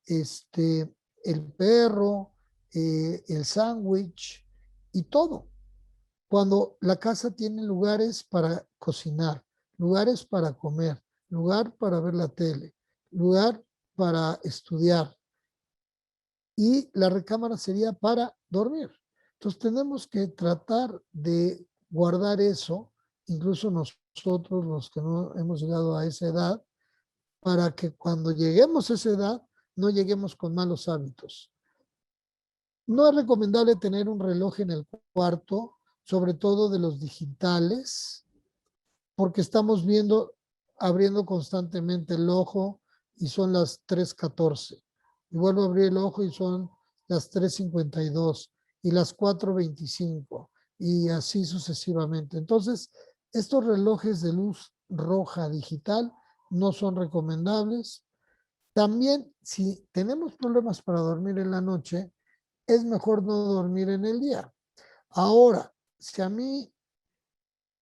el perro, el sándwich y todo. Cuando la casa tiene lugares para cocinar, lugares para comer, lugar para ver la tele, lugar para estudiar, y la recámara sería para dormir. Entonces tenemos que tratar de guardar eso, incluso nosotros los que no hemos llegado a esa edad, para que cuando lleguemos a esa edad no lleguemos con malos hábitos. No es recomendable tener un reloj en el cuarto, sobre todo de los digitales, porque estamos abriendo constantemente el ojo y son las 3:14. Y vuelvo a abrir el ojo y son las 3:52 y las 4:25 y así sucesivamente. Entonces, estos relojes de luz roja digital no son recomendables. También, si tenemos problemas para dormir en la noche, es mejor no dormir en el día. Ahora, si a mí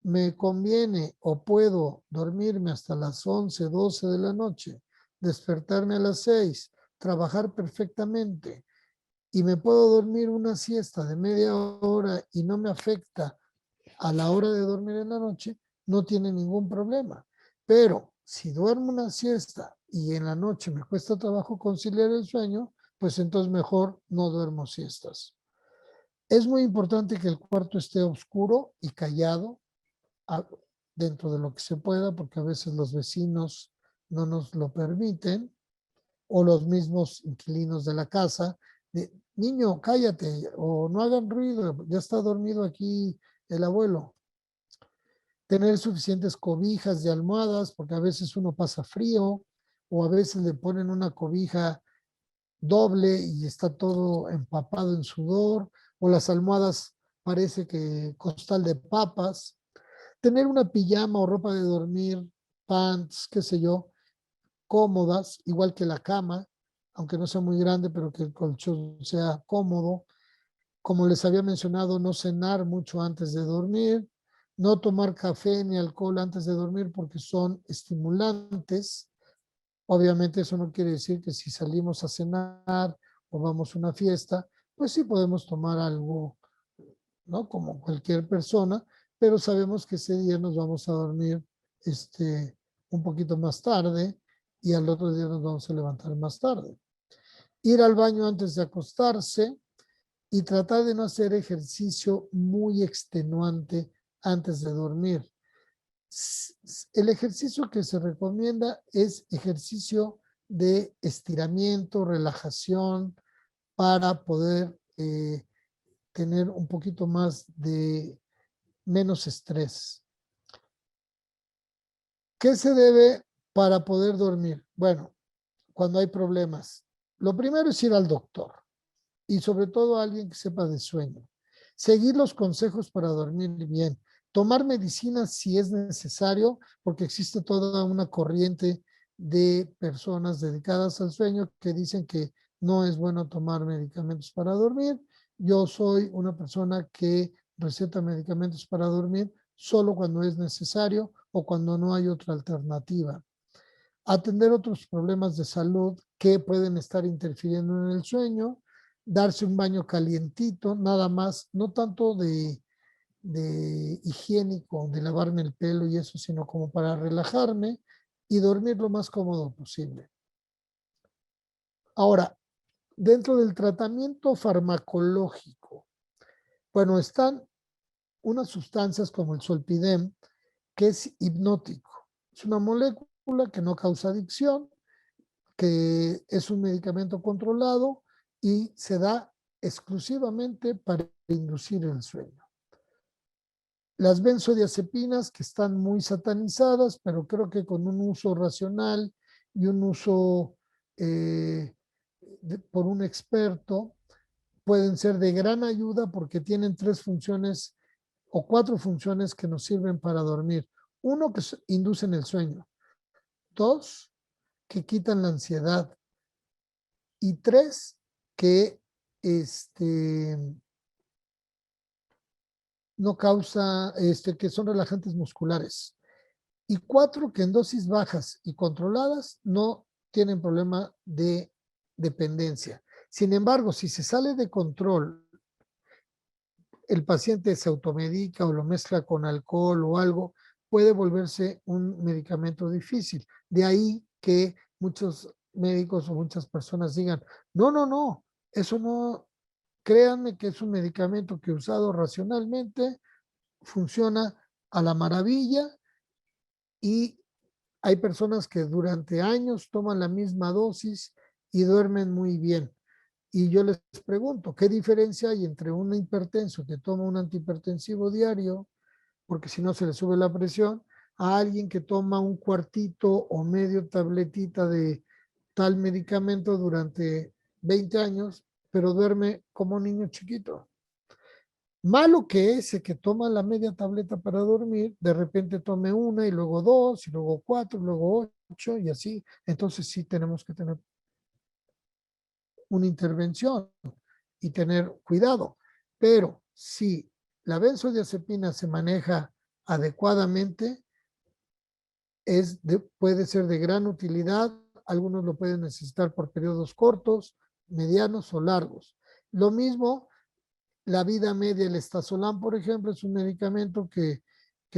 me conviene o puedo dormirme hasta las 11, 12 de la noche despertarme a las 6, trabajar perfectamente y me puedo dormir una siesta de media hora y no me afecta a la hora de dormir en la noche, no tiene ningún problema. Pero si duermo una siesta y en la noche me cuesta trabajo conciliar el sueño, pues entonces mejor no duermo siestas. Es muy importante que el cuarto esté oscuro y callado dentro de lo que se pueda, porque a veces los vecinos no nos lo permiten, o los mismos inquilinos de la casa, de, niño, cállate, o no hagan ruido, ya está dormido aquí el abuelo. Tener suficientes cobijas y almohadas, porque a veces uno pasa frío, o a veces le ponen una cobija doble y está todo empapado en sudor, o las almohadas parece que costal de papas. Tener una pijama o ropa de dormir, pants, qué sé yo, cómodas, igual que la cama, aunque no sea muy grande, pero que el colchón sea cómodo. Como les había mencionado, no cenar mucho antes de dormir, no tomar café ni alcohol antes de dormir porque son estimulantes. Obviamente eso no quiere decir que si salimos a cenar o vamos a una fiesta, pues sí podemos tomar algo, ¿no? Como cualquier persona, pero sabemos que ese día nos vamos a dormir un poquito más tarde y al otro día nos vamos a levantar más tarde. Ir al baño antes de acostarse y tratar de no hacer ejercicio muy extenuante antes de dormir. El ejercicio que se recomienda es ejercicio de estiramiento, relajación, para poder tener un poquito más de menos estrés. ¿Qué se debe para poder dormir? Bueno, cuando hay problemas, lo primero es ir al doctor y sobre todo a alguien que sepa de sueño. Seguir los consejos para dormir bien. Tomar medicinas si es necesario, porque existe toda una corriente de personas dedicadas al sueño que dicen que no es bueno tomar medicamentos para dormir. Yo soy una persona que receta medicamentos para dormir solo cuando es necesario o cuando no hay otra alternativa. Atender otros problemas de salud que pueden estar interfiriendo en el sueño, darse un baño calientito, nada más, no tanto de higiénico, de lavarme el pelo y eso, sino como para relajarme y dormir lo más cómodo posible. Ahora, dentro del tratamiento farmacológico, bueno, están unas sustancias como el Zolpidem, que es hipnótico. Es una molécula que no causa adicción, que es un medicamento controlado y se da exclusivamente para inducir el sueño. Las benzodiazepinas, que están muy satanizadas, pero creo que con un uso racional y un uso por un experto, pueden ser de gran ayuda porque tienen 3 funciones o 4 funciones que nos sirven para dormir. 1, que inducen el sueño. 2, que quitan la ansiedad. Y 3, que no causa, que son relajantes musculares. Y 4, que en dosis bajas y controladas no tienen problema de dependencia. Sin embargo, si se sale de control, el paciente se automedica o lo mezcla con alcohol o algo, puede volverse un medicamento difícil. De ahí que muchos médicos o muchas personas digan, no, eso no, créanme que es un medicamento que usado racionalmente funciona a la maravilla y hay personas que durante años toman la misma dosis y duermen muy bien. Y yo les pregunto, ¿qué diferencia hay entre un hipertenso que toma un antihipertensivo diario, porque si no se le sube la presión, a alguien que toma un cuartito o medio tabletita de tal medicamento durante 20 años, pero duerme como un niño chiquito? Malo que ese que toma la media tableta para dormir, de repente tome una y luego 2 y luego 4 y luego 8 y así. Entonces sí tenemos que tener una intervención y tener cuidado. Pero si la benzodiazepina se maneja adecuadamente, puede ser de gran utilidad algunos lo pueden necesitar por periodos cortos, medianos o largos. Lo mismo, la vida media, el Estazolam, por ejemplo, es un medicamento que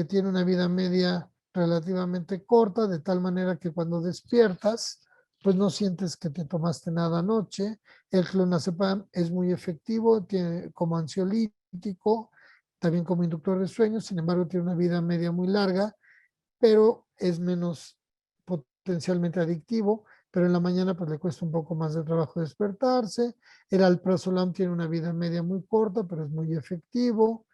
tiene una vida media relativamente corta, de tal manera que cuando despiertas, pues no sientes que te tomaste nada anoche. El clonazepam es muy efectivo, tiene como ansiolítico, también como inductor de sueño, sin embargo tiene una vida media muy larga, pero es menos potencialmente adictivo, pero en la mañana pues le cuesta un poco más de trabajo despertarse. El alprazolam tiene una vida media muy corta, pero es muy efectivo.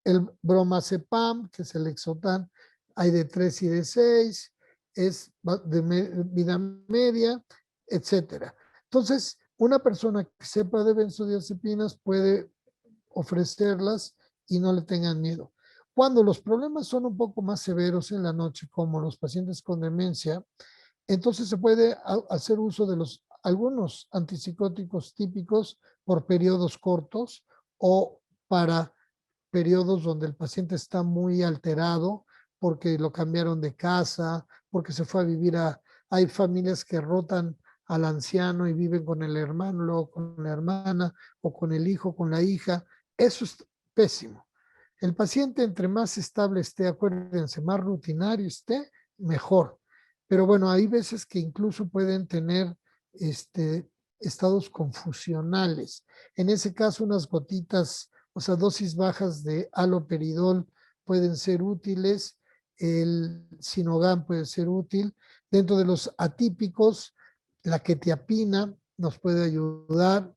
El bromazepam, que es el Lexotan, hay de 3 y de 6, es de vida media, etcétera. Entonces, una persona que sepa de benzodiazepinas puede ofrecerlas y no le tengan miedo. Cuando los problemas son un poco más severos en la noche, como los pacientes con demencia, entonces se puede hacer uso de algunos antipsicóticos típicos por periodos cortos o para periodos donde el paciente está muy alterado porque lo cambiaron de casa, porque se fue a vivir Hay familias que rotan al anciano y viven con el hermano, luego con la hermana, o con el hijo, con la hija. Eso es pésimo. El paciente, entre más estable esté, acuérdense, más rutinario esté, mejor. Pero bueno, hay veces que incluso pueden tener estados confusionales. En ese caso, unas gotitas, o sea, dosis bajas de haloperidol pueden ser útiles. El Sinogan puede ser útil. Dentro de los atípicos, la quetiapina nos puede ayudar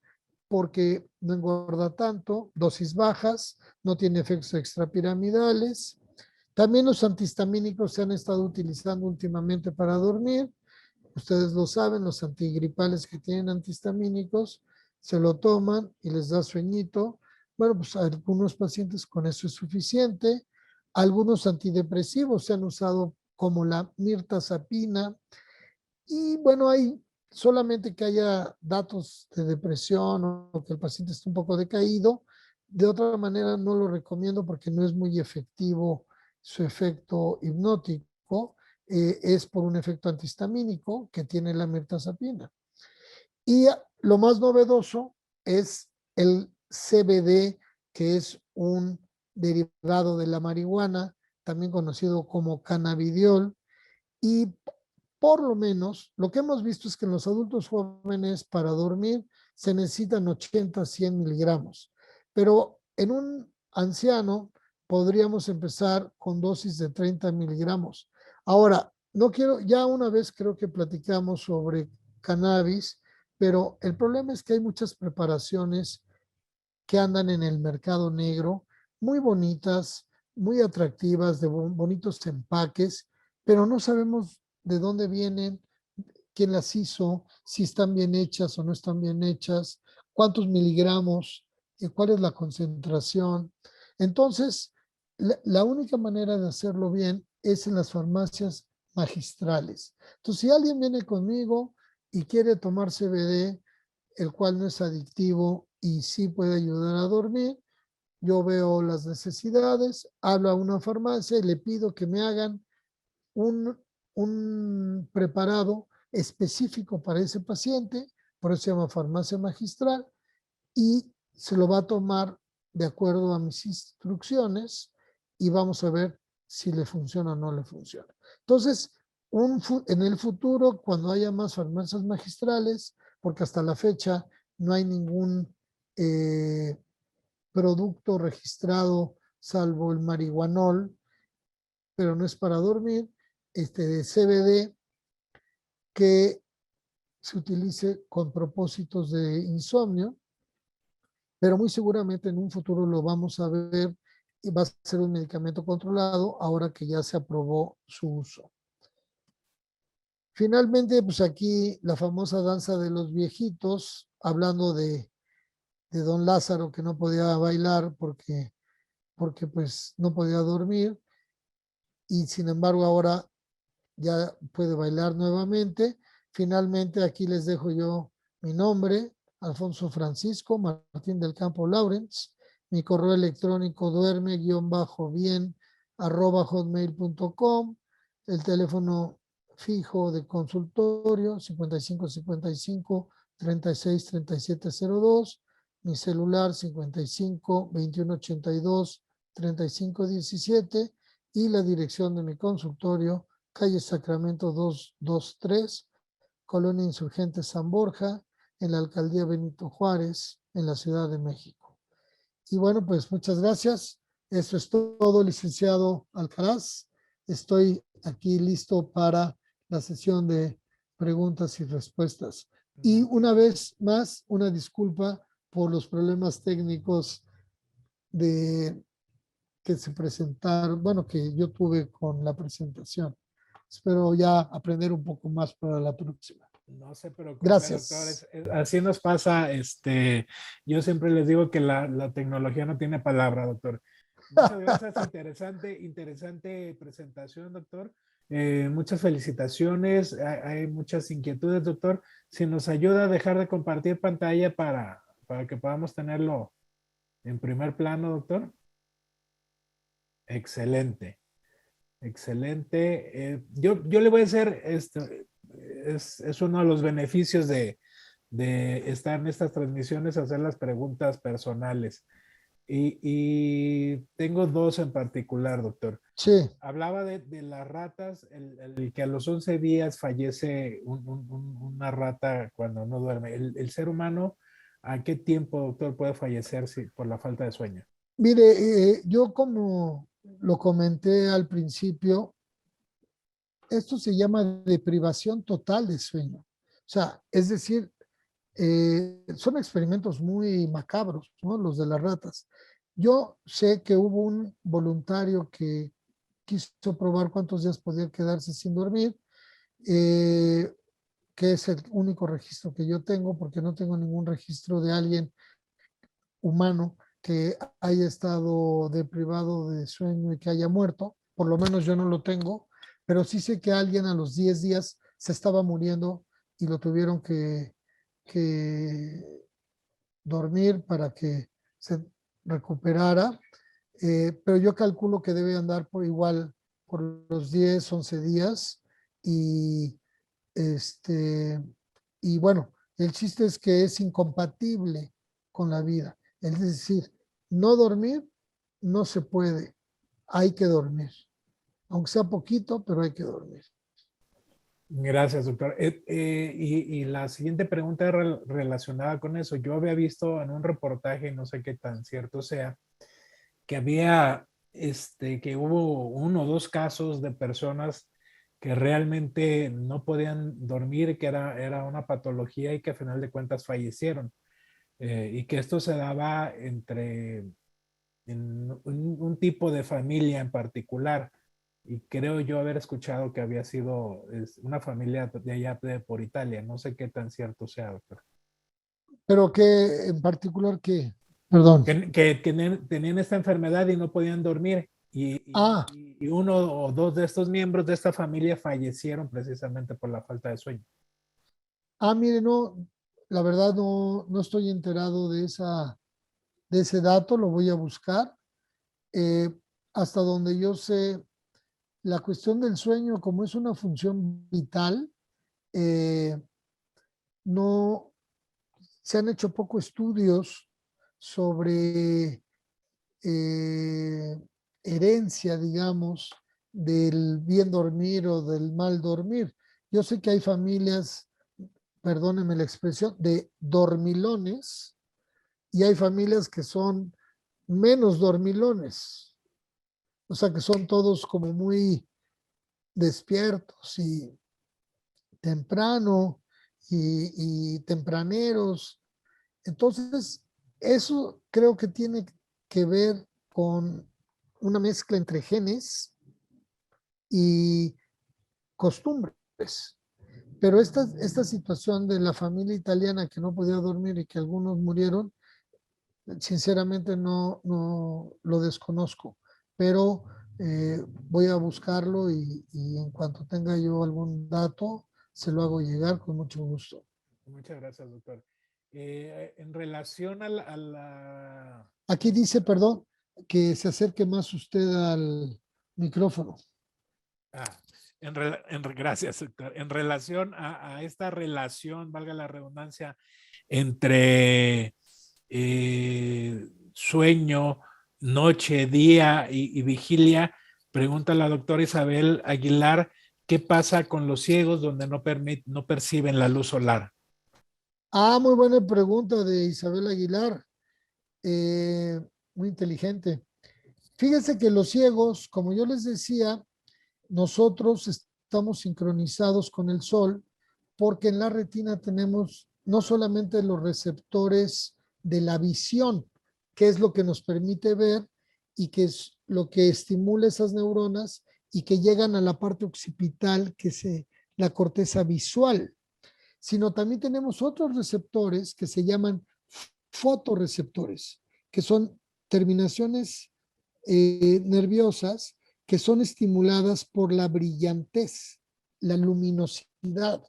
porque no engorda tanto, dosis bajas, no tiene efectos extrapiramidales. También los antihistamínicos se han estado utilizando últimamente para dormir. Ustedes lo saben, los antigripales que tienen antihistamínicos se lo toman y les da sueñito. Bueno, pues a algunos pacientes con eso es suficiente. Algunos antidepresivos se han usado como la mirtazapina. Y bueno, hay solamente que haya datos de depresión o que el paciente esté un poco decaído. De otra manera, no lo recomiendo porque no es muy efectivo su efecto hipnótico. Es por un efecto antihistamínico que tiene la mirtazapina. Y lo más novedoso es el CBD, que es un derivado de la marihuana, también conocido como cannabidiol, y por lo menos lo que hemos visto es que en los adultos jóvenes para dormir se necesitan 80 a 100 miligramos, pero en un anciano podríamos empezar con dosis de 30 miligramos. Ahora, no quiero, ya una vez creo que platicamos sobre cannabis, pero el problema es que hay muchas preparaciones que andan en el mercado negro, muy bonitas, muy atractivas, de bonitos empaques, pero no sabemos de dónde vienen, quién las hizo, si están bien hechas o no están bien hechas, cuántos miligramos, cuál es la concentración. Entonces, la única manera de hacerlo bien es en las farmacias magistrales. Entonces, si alguien viene conmigo y quiere tomar CBD, el cual no es adictivo y sí puede ayudar a dormir, yo veo las necesidades, hablo a una farmacia y le pido que me hagan un preparado específico para ese paciente, por eso se llama farmacia magistral, y se lo va a tomar de acuerdo a mis instrucciones y vamos a ver si le funciona o no le funciona. Entonces, en el futuro, cuando haya más farmacias magistrales, porque hasta la fecha no hay ningún producto registrado salvo el marihuanol, pero no es para dormir, de CBD que se utilice con propósitos de insomnio, pero muy seguramente en un futuro lo vamos a ver y va a ser un medicamento controlado ahora que ya se aprobó su uso. Finalmente, pues aquí la famosa danza de los viejitos, hablando de don Lázaro que no podía bailar porque pues no podía dormir y sin embargo ahora ya puede bailar nuevamente. Finalmente aquí les dejo yo mi nombre, Alfonso Francisco Martín del Campo Lawrence, mi correo electrónico duerme-bien @hotmail.com, el teléfono fijo de consultorio 5555-363702, mi celular 55-2182-3517 y la dirección de mi consultorio, calle Sacramento 223, Colonia Insurgente San Borja, en la Alcaldía Benito Juárez, en la Ciudad de México. Y bueno, pues muchas gracias. Eso es todo, licenciado Alcaraz. Estoy aquí listo para la sesión de preguntas y respuestas. Y una vez más, una disculpa por los problemas técnicos de que se presentaron, bueno, que yo tuve con la presentación. Espero ya aprender un poco más para la próxima. No se preocupe, doctor. Gracias. Así nos pasa. Yo siempre les digo que la tecnología no tiene palabra, doctor. Muchas gracias. Interesante presentación, doctor. Muchas felicitaciones. Hay muchas inquietudes, doctor. Si nos ayuda a dejar de compartir pantalla para que podamos tenerlo en primer plano, doctor. Excelente. Excelente. Yo le voy a hacer, es uno de los beneficios de estar en estas transmisiones, hacer las preguntas personales. Y tengo dos en particular, doctor. Sí. Hablaba de las ratas, el que a los 11 días fallece una rata cuando no duerme. El ser humano, ¿a qué tiempo, doctor, puede fallecer por la falta de sueño? Mire, yo como lo comenté al principio, esto se llama deprivación total de sueño. O sea, es decir, son experimentos muy macabros, ¿no? Los de las ratas. Yo sé que hubo un voluntario que quiso probar cuántos días podía quedarse sin dormir, que es el único registro que yo tengo, porque no tengo ningún registro de alguien humano que haya estado deprivado de sueño y que haya muerto. Por lo menos yo no lo tengo, pero sí sé que alguien a los 10 días se estaba muriendo y lo tuvieron que dormir para que se recuperara. Pero yo calculo que debe andar por igual por los 10, 11 días y y bueno, el chiste es que es incompatible con la vida. Es decir, no dormir no se puede, hay que dormir. Aunque sea poquito, pero hay que dormir. Gracias, doctor. Y la siguiente pregunta es relacionada con eso. Yo había visto en un reportaje, no sé qué tan cierto sea, que que hubo uno o dos casos de personas que realmente no podían dormir, que era una patología y que a final de cuentas fallecieron. Y que esto se daba en un tipo de familia en particular. Y creo yo haber escuchado que había sido una familia de allá por Italia. No sé qué tan cierto sea, doctor. Pero que en particular que, perdón. Que tenían esta enfermedad y no podían dormir. Ah, Y uno o dos de estos miembros de esta familia fallecieron precisamente por la falta de sueño. mire, no, la verdad no estoy enterado de ese dato, lo voy a buscar. Eh, Hasta donde yo sé, la cuestión del sueño, como es una función vital, eh, no se han hecho pocos estudios sobre herencia, digamos, del bien dormir o del mal dormir. Yo sé que hay familias, perdónenme la expresión, de dormilones y hay familias que son menos dormilones. O sea, que son todos como muy despiertos y temprano y tempraneros. Entonces, eso creo que tiene que ver con una mezcla entre genes y costumbres. Pero esta situación de la familia italiana que no podía dormir y que algunos murieron, sinceramente no lo desconozco, pero voy a buscarlo y en cuanto tenga yo algún dato, se lo hago llegar con mucho gusto. Muchas gracias, doctor. En relación a la... Aquí dice, perdón, que se acerque más usted al micrófono. Ah, Gracias, doctor. En relación a esta relación, valga la redundancia, entre sueño, noche, día y vigilia, pregunta la doctora Isabel Aguilar, ¿qué pasa con los ciegos donde no perciben la luz solar? Muy buena pregunta de Isabel Aguilar. Eh, Muy inteligente. Fíjense que los ciegos, como yo les decía, nosotros estamos sincronizados con el sol porque en la retina tenemos no solamente los receptores de la visión, que es lo que nos permite ver y que es lo que estimula esas neuronas y que llegan a la parte occipital, que es la corteza visual, sino también tenemos otros receptores que se llaman fotorreceptores, que son terminaciones nerviosas que son estimuladas por la brillantez, la luminosidad,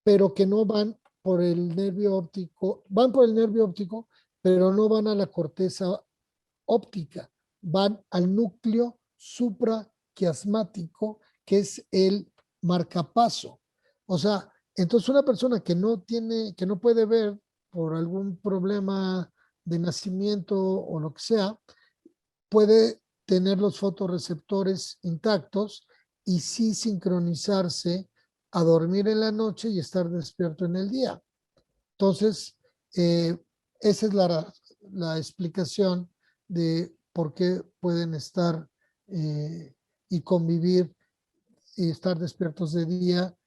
pero que no van por el nervio óptico, van por el nervio óptico, pero no van a la corteza óptica, van al núcleo supraquiasmático, que es el marcapaso. O sea, entonces una persona que no tiene, que no puede ver por algún problema de nacimiento o lo que sea, puede tener los fotorreceptores intactos y sí sincronizarse a dormir en la noche y estar despierto en el día. Entonces, esa es la explicación de por qué pueden estar y convivir y estar despiertos de día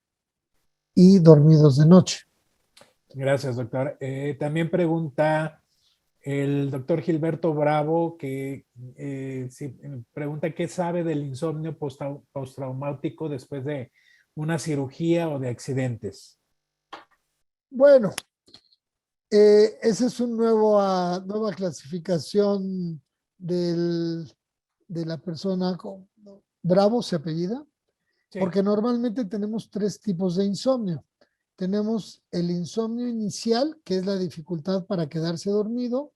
y dormidos de noche. Gracias, doctor. También pregunta el doctor Gilberto Bravo, que pregunta qué sabe del insomnio postraumático después de una cirugía o de accidentes. Bueno, esa es una nueva clasificación de la persona. Bravo se apellida, Sí. porque normalmente tenemos tres tipos de insomnio. Tenemos el insomnio inicial, que es la dificultad para quedarse dormido,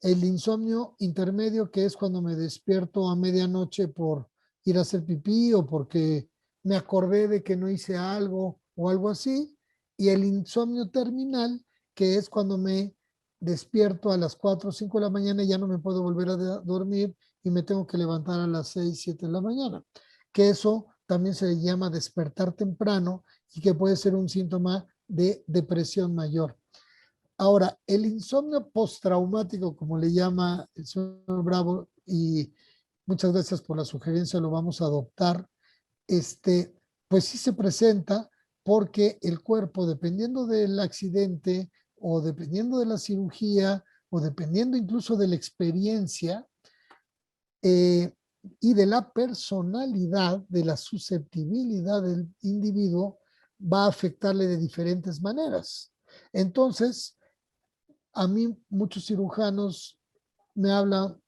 el insomnio intermedio, que es cuando me despierto a medianoche por ir a hacer pipí o porque me acordé de que no hice algo o algo así, y el insomnio terminal, que es cuando me despierto a las 4 o 5 de la mañana y ya no me puedo volver a dormir y me tengo que levantar a las 6, 7 de la mañana, que eso también se le llama despertar temprano y que puede ser un síntoma de depresión mayor. Ahora, el insomnio postraumático, como le llama el señor Bravo, y muchas gracias por la sugerencia, lo vamos a adoptar, pues sí se presenta porque el cuerpo, dependiendo del accidente o dependiendo de la cirugía o dependiendo incluso de la experiencia, y de la personalidad, de la susceptibilidad del individuo, va a afectarle de diferentes maneras. Entonces, a mí muchos cirujanos me hablan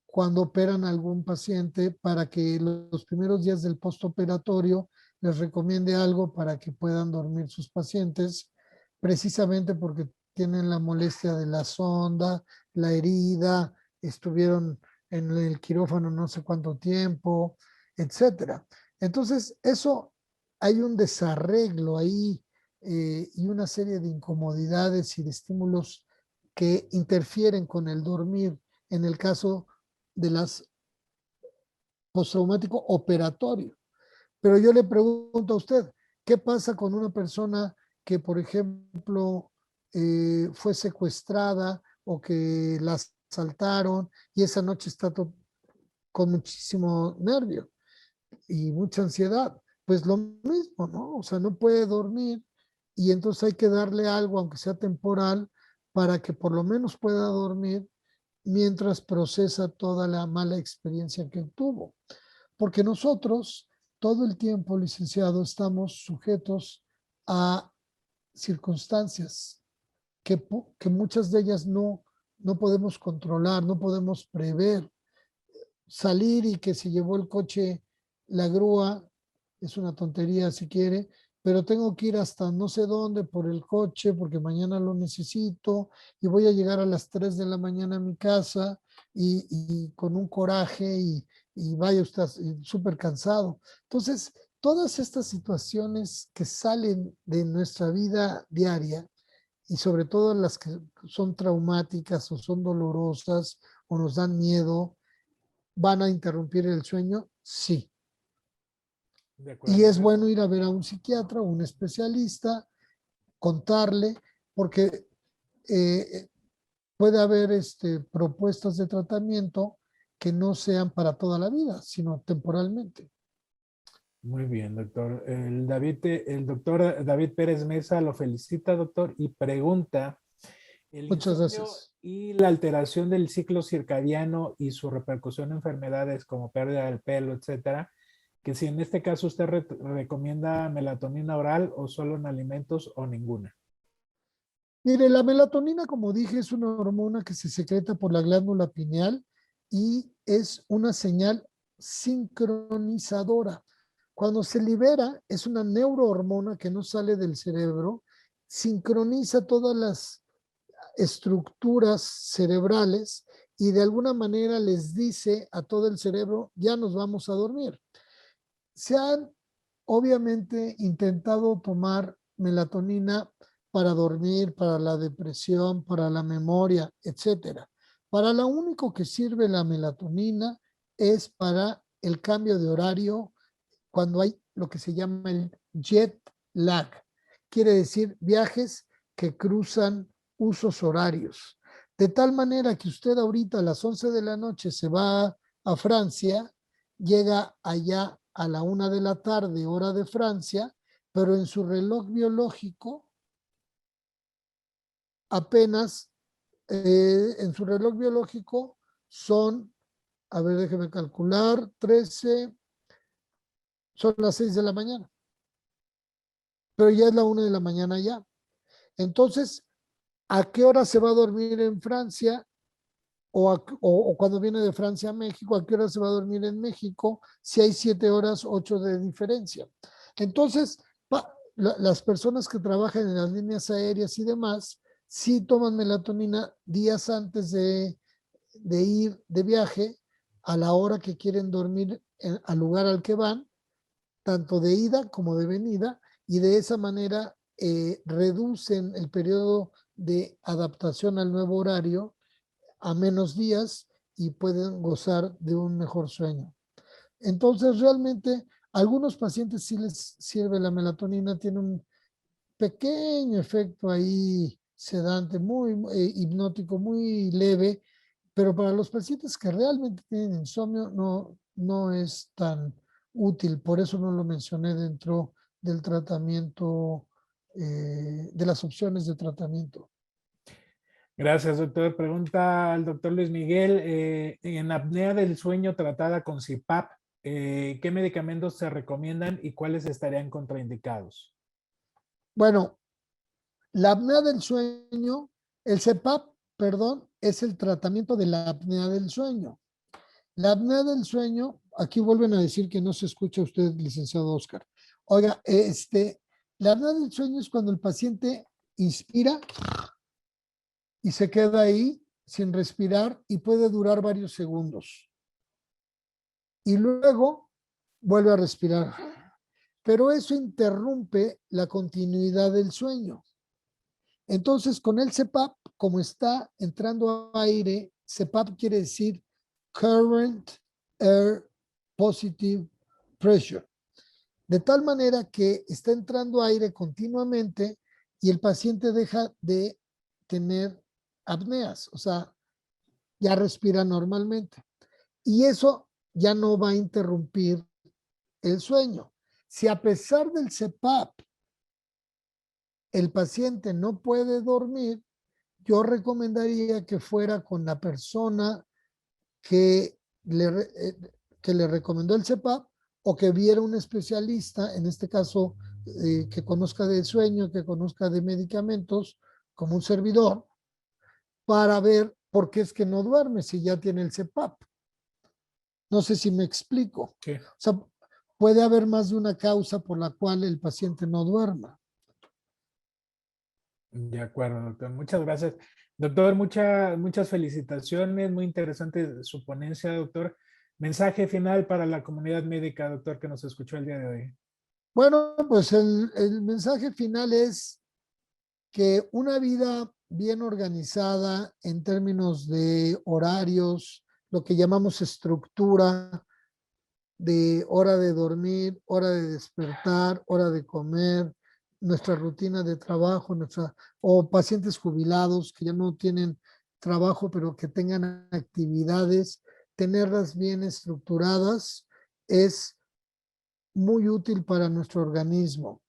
cuando operan a algún paciente para que los primeros días del postoperatorio les recomiende algo para que puedan dormir sus pacientes, precisamente porque tienen la molestia de la sonda, la herida, estuvieron en el quirófano no sé cuánto tiempo, etcétera. Entonces, eso hay un desarreglo ahí y una serie de incomodidades y de estímulos que interfieren con el dormir en el caso de las postraumático operatorio. Pero yo le pregunto a usted, ¿qué pasa con una persona que, por ejemplo, fue secuestrada o que la asaltaron y esa noche está con muchísimo nervio y mucha ansiedad? Pues lo mismo, ¿no? O sea, no puede dormir y entonces hay que darle algo, aunque sea temporal, para que por lo menos pueda dormir mientras procesa toda la mala experiencia que tuvo. Porque nosotros todo el tiempo, licenciado, estamos sujetos a circunstancias que muchas de ellas no podemos controlar, no podemos prever. Salir y que se llevó el coche la grúa es una tontería si quiere, pero tengo que ir hasta no sé dónde por el coche porque mañana lo necesito y voy a llegar a las 3 de la mañana a mi casa y con un coraje y vaya usted súper cansado. Entonces, todas estas situaciones que salen de nuestra vida diaria y sobre todo las que son traumáticas o son dolorosas o nos dan miedo, ¿van a interrumpir el sueño? Sí. De Y acuerdo. es bueno ir a ver a un psiquiatra o un especialista, contarle, porque puede haber propuestas de tratamiento que no sean para toda la vida, sino temporalmente. Muy bien, doctor. El doctor David Pérez Mesa lo felicita, doctor, y pregunta, ¿el Muchas insomnio gracias. y la alteración del ciclo circadiano y su repercusión en enfermedades como pérdida del pelo, etcétera, que si en este caso usted recomienda melatonina oral o solo en alimentos o ninguna? Mire, la melatonina, como dije, es una hormona que se secreta por la glándula pineal y es una señal sincronizadora. Cuando se libera, es una neurohormona que no sale del cerebro, sincroniza todas las estructuras cerebrales y de alguna manera les dice a todo el cerebro, ya nos vamos a dormir. Se han obviamente intentado tomar melatonina para dormir, para la depresión, para la memoria, etcétera. Para lo único que sirve la melatonina es para el cambio de horario cuando hay lo que se llama el jet lag. Quiere decir viajes que cruzan usos horarios. De tal manera que usted ahorita a las 11 de la noche se va a Francia, llega allá a la 1 de la tarde, hora de Francia, pero en su reloj biológico apenas, en su reloj biológico son, a ver, déjeme calcular, 13, son las 6 de la mañana, pero ya es la 1 de la mañana ya. Entonces, ¿a qué hora se va a dormir en Francia? O cuando viene de Francia a México, ¿a qué hora se va a dormir en México? Si hay 7 horas, 8 de diferencia. Entonces, las personas que trabajan en las líneas aéreas y demás, sí toman melatonina días antes de ir de viaje a la hora que quieren dormir al lugar al que van, tanto de ida como de venida, y de esa manera reducen el periodo de adaptación al nuevo horario a menos días y pueden gozar de un mejor sueño. Entonces, realmente, a algunos pacientes sí les sirve la melatonina, tiene un pequeño efecto ahí sedante, muy hipnótico, muy leve, pero para los pacientes que realmente tienen insomnio no es tan útil. Por eso no lo mencioné dentro del tratamiento, de las opciones de tratamiento. Gracias, doctor. Pregunta al doctor Luis Miguel, en apnea del sueño tratada con CPAP, ¿qué medicamentos se recomiendan y cuáles estarían contraindicados? Bueno, la apnea del sueño, el CPAP, perdón, es el tratamiento de la apnea del sueño. La apnea del sueño, aquí vuelven a decir que no se escucha usted, licenciado Oscar. Oiga, la apnea del sueño es cuando el paciente inspira y se queda ahí sin respirar y puede durar varios segundos. Y luego vuelve a respirar. Pero eso interrumpe la continuidad del sueño. Entonces, con el CPAP, como está entrando aire, CPAP quiere decir Current Air Positive Pressure. De tal manera que está entrando aire continuamente y el paciente deja de tener apneas, o sea, ya respira normalmente. Y eso ya no va a interrumpir el sueño. Si a pesar del CPAP el paciente no puede dormir, yo recomendaría que fuera con la persona que que le recomendó el CPAP o que viera un especialista, en este caso, que conozca de sueño, que conozca de medicamentos, como un servidor, para ver por qué es que no duerme si ya tiene el CPAP. No sé si me explico. Sí. O sea, puede haber más de una causa por la cual el paciente no duerma. De acuerdo, doctor. Muchas gracias. Doctor, muchas felicitaciones. Muy interesante su ponencia, doctor. Mensaje final para la comunidad médica, doctor, que nos escuchó el día de hoy. Bueno, pues el mensaje final es que una vida bien organizada en términos de horarios, lo que llamamos estructura, de hora de dormir, hora de despertar, hora de comer, nuestra rutina de trabajo, o pacientes jubilados que ya no tienen trabajo, pero que tengan actividades, tenerlas bien estructuradas es muy útil para nuestro organismo.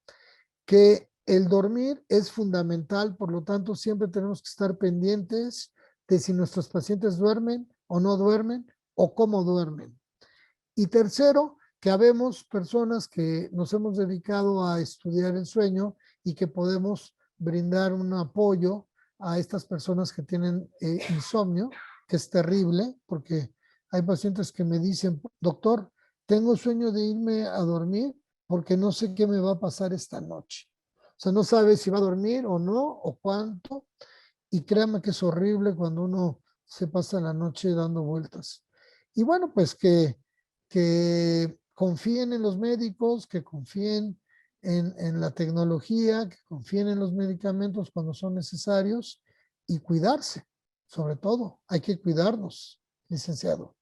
Que el dormir es fundamental, por lo tanto, siempre tenemos que estar pendientes de si nuestros pacientes duermen o no duermen o cómo duermen. Y tercero, que habemos personas que nos hemos dedicado a estudiar el sueño y que podemos brindar un apoyo a estas personas que tienen insomnio, que es terrible, porque hay pacientes que me dicen, doctor, tengo sueño de irme a dormir porque no sé qué me va a pasar esta noche. O sea, no sabe si va a dormir o no, o cuánto. Y créanme que es horrible cuando uno se pasa la noche dando vueltas. Y bueno, pues que confíen en los médicos, que confíen en la tecnología, que confíen en los medicamentos cuando son necesarios y cuidarse, sobre todo. Hay que cuidarnos, licenciado.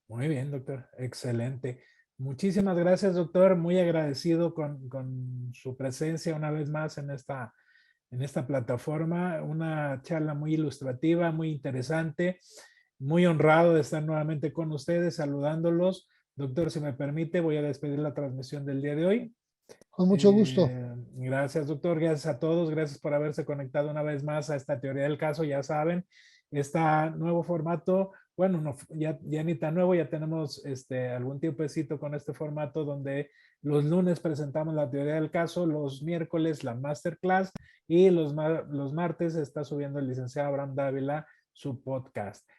Muy bien, doctor. Excelente. Muchísimas gracias, doctor. Muy agradecido con su presencia una vez más en esta plataforma. Una charla muy ilustrativa, muy interesante. Muy honrado de estar nuevamente con ustedes, saludándolos. Doctor, si me permite, voy a despedir la transmisión del día de hoy. Con mucho gusto. Gracias, doctor. Gracias a todos. Gracias por haberse conectado una vez más a esta teoría del caso. Ya saben, este nuevo formato, bueno, no, ya ni tan nuevo, ya tenemos algún tiempecito con este formato donde los lunes presentamos la teoría del caso, los miércoles la masterclass y los martes está subiendo el licenciado Abraham Dávila su podcast.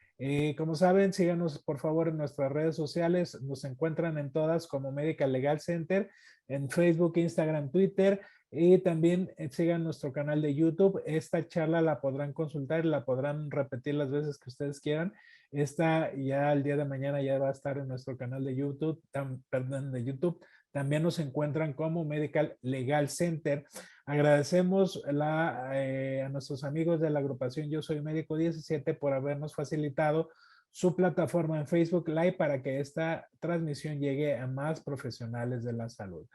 Como saben, síganos por favor en nuestras redes sociales. Nos encuentran en todas como Medical Legal Center, en Facebook, Instagram, Twitter, y también sigan nuestro canal de YouTube. Esta charla la podrán consultar, la podrán repetir las veces que ustedes quieran. Esta ya el día de mañana ya va a estar en nuestro canal de YouTube, perdón, de YouTube. También nos encuentran como Medical Legal Center. Agradecemos a nuestros amigos de la agrupación Yo Soy Médico 17 por habernos facilitado su plataforma en Facebook Live para que esta transmisión llegue a más profesionales de la salud.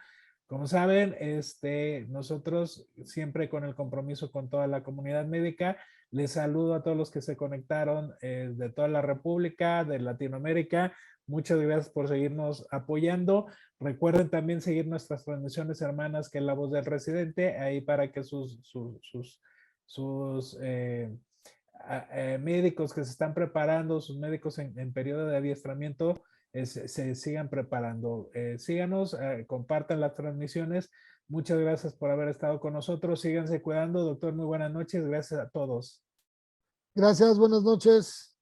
Como saben, nosotros siempre con el compromiso con toda la comunidad médica, les saludo a todos los que se conectaron de toda la República, de Latinoamérica. Muchas gracias por seguirnos apoyando. Recuerden también seguir nuestras transmisiones hermanas, que es La Voz del Residente, ahí para que sus médicos que se están preparando, sus médicos en periodo de adiestramiento, se sigan preparando. Síganos, compartan las transmisiones. Muchas gracias por haber estado con nosotros. Síganse cuidando, doctor. Muy buenas noches. Gracias a todos. Gracias, buenas noches.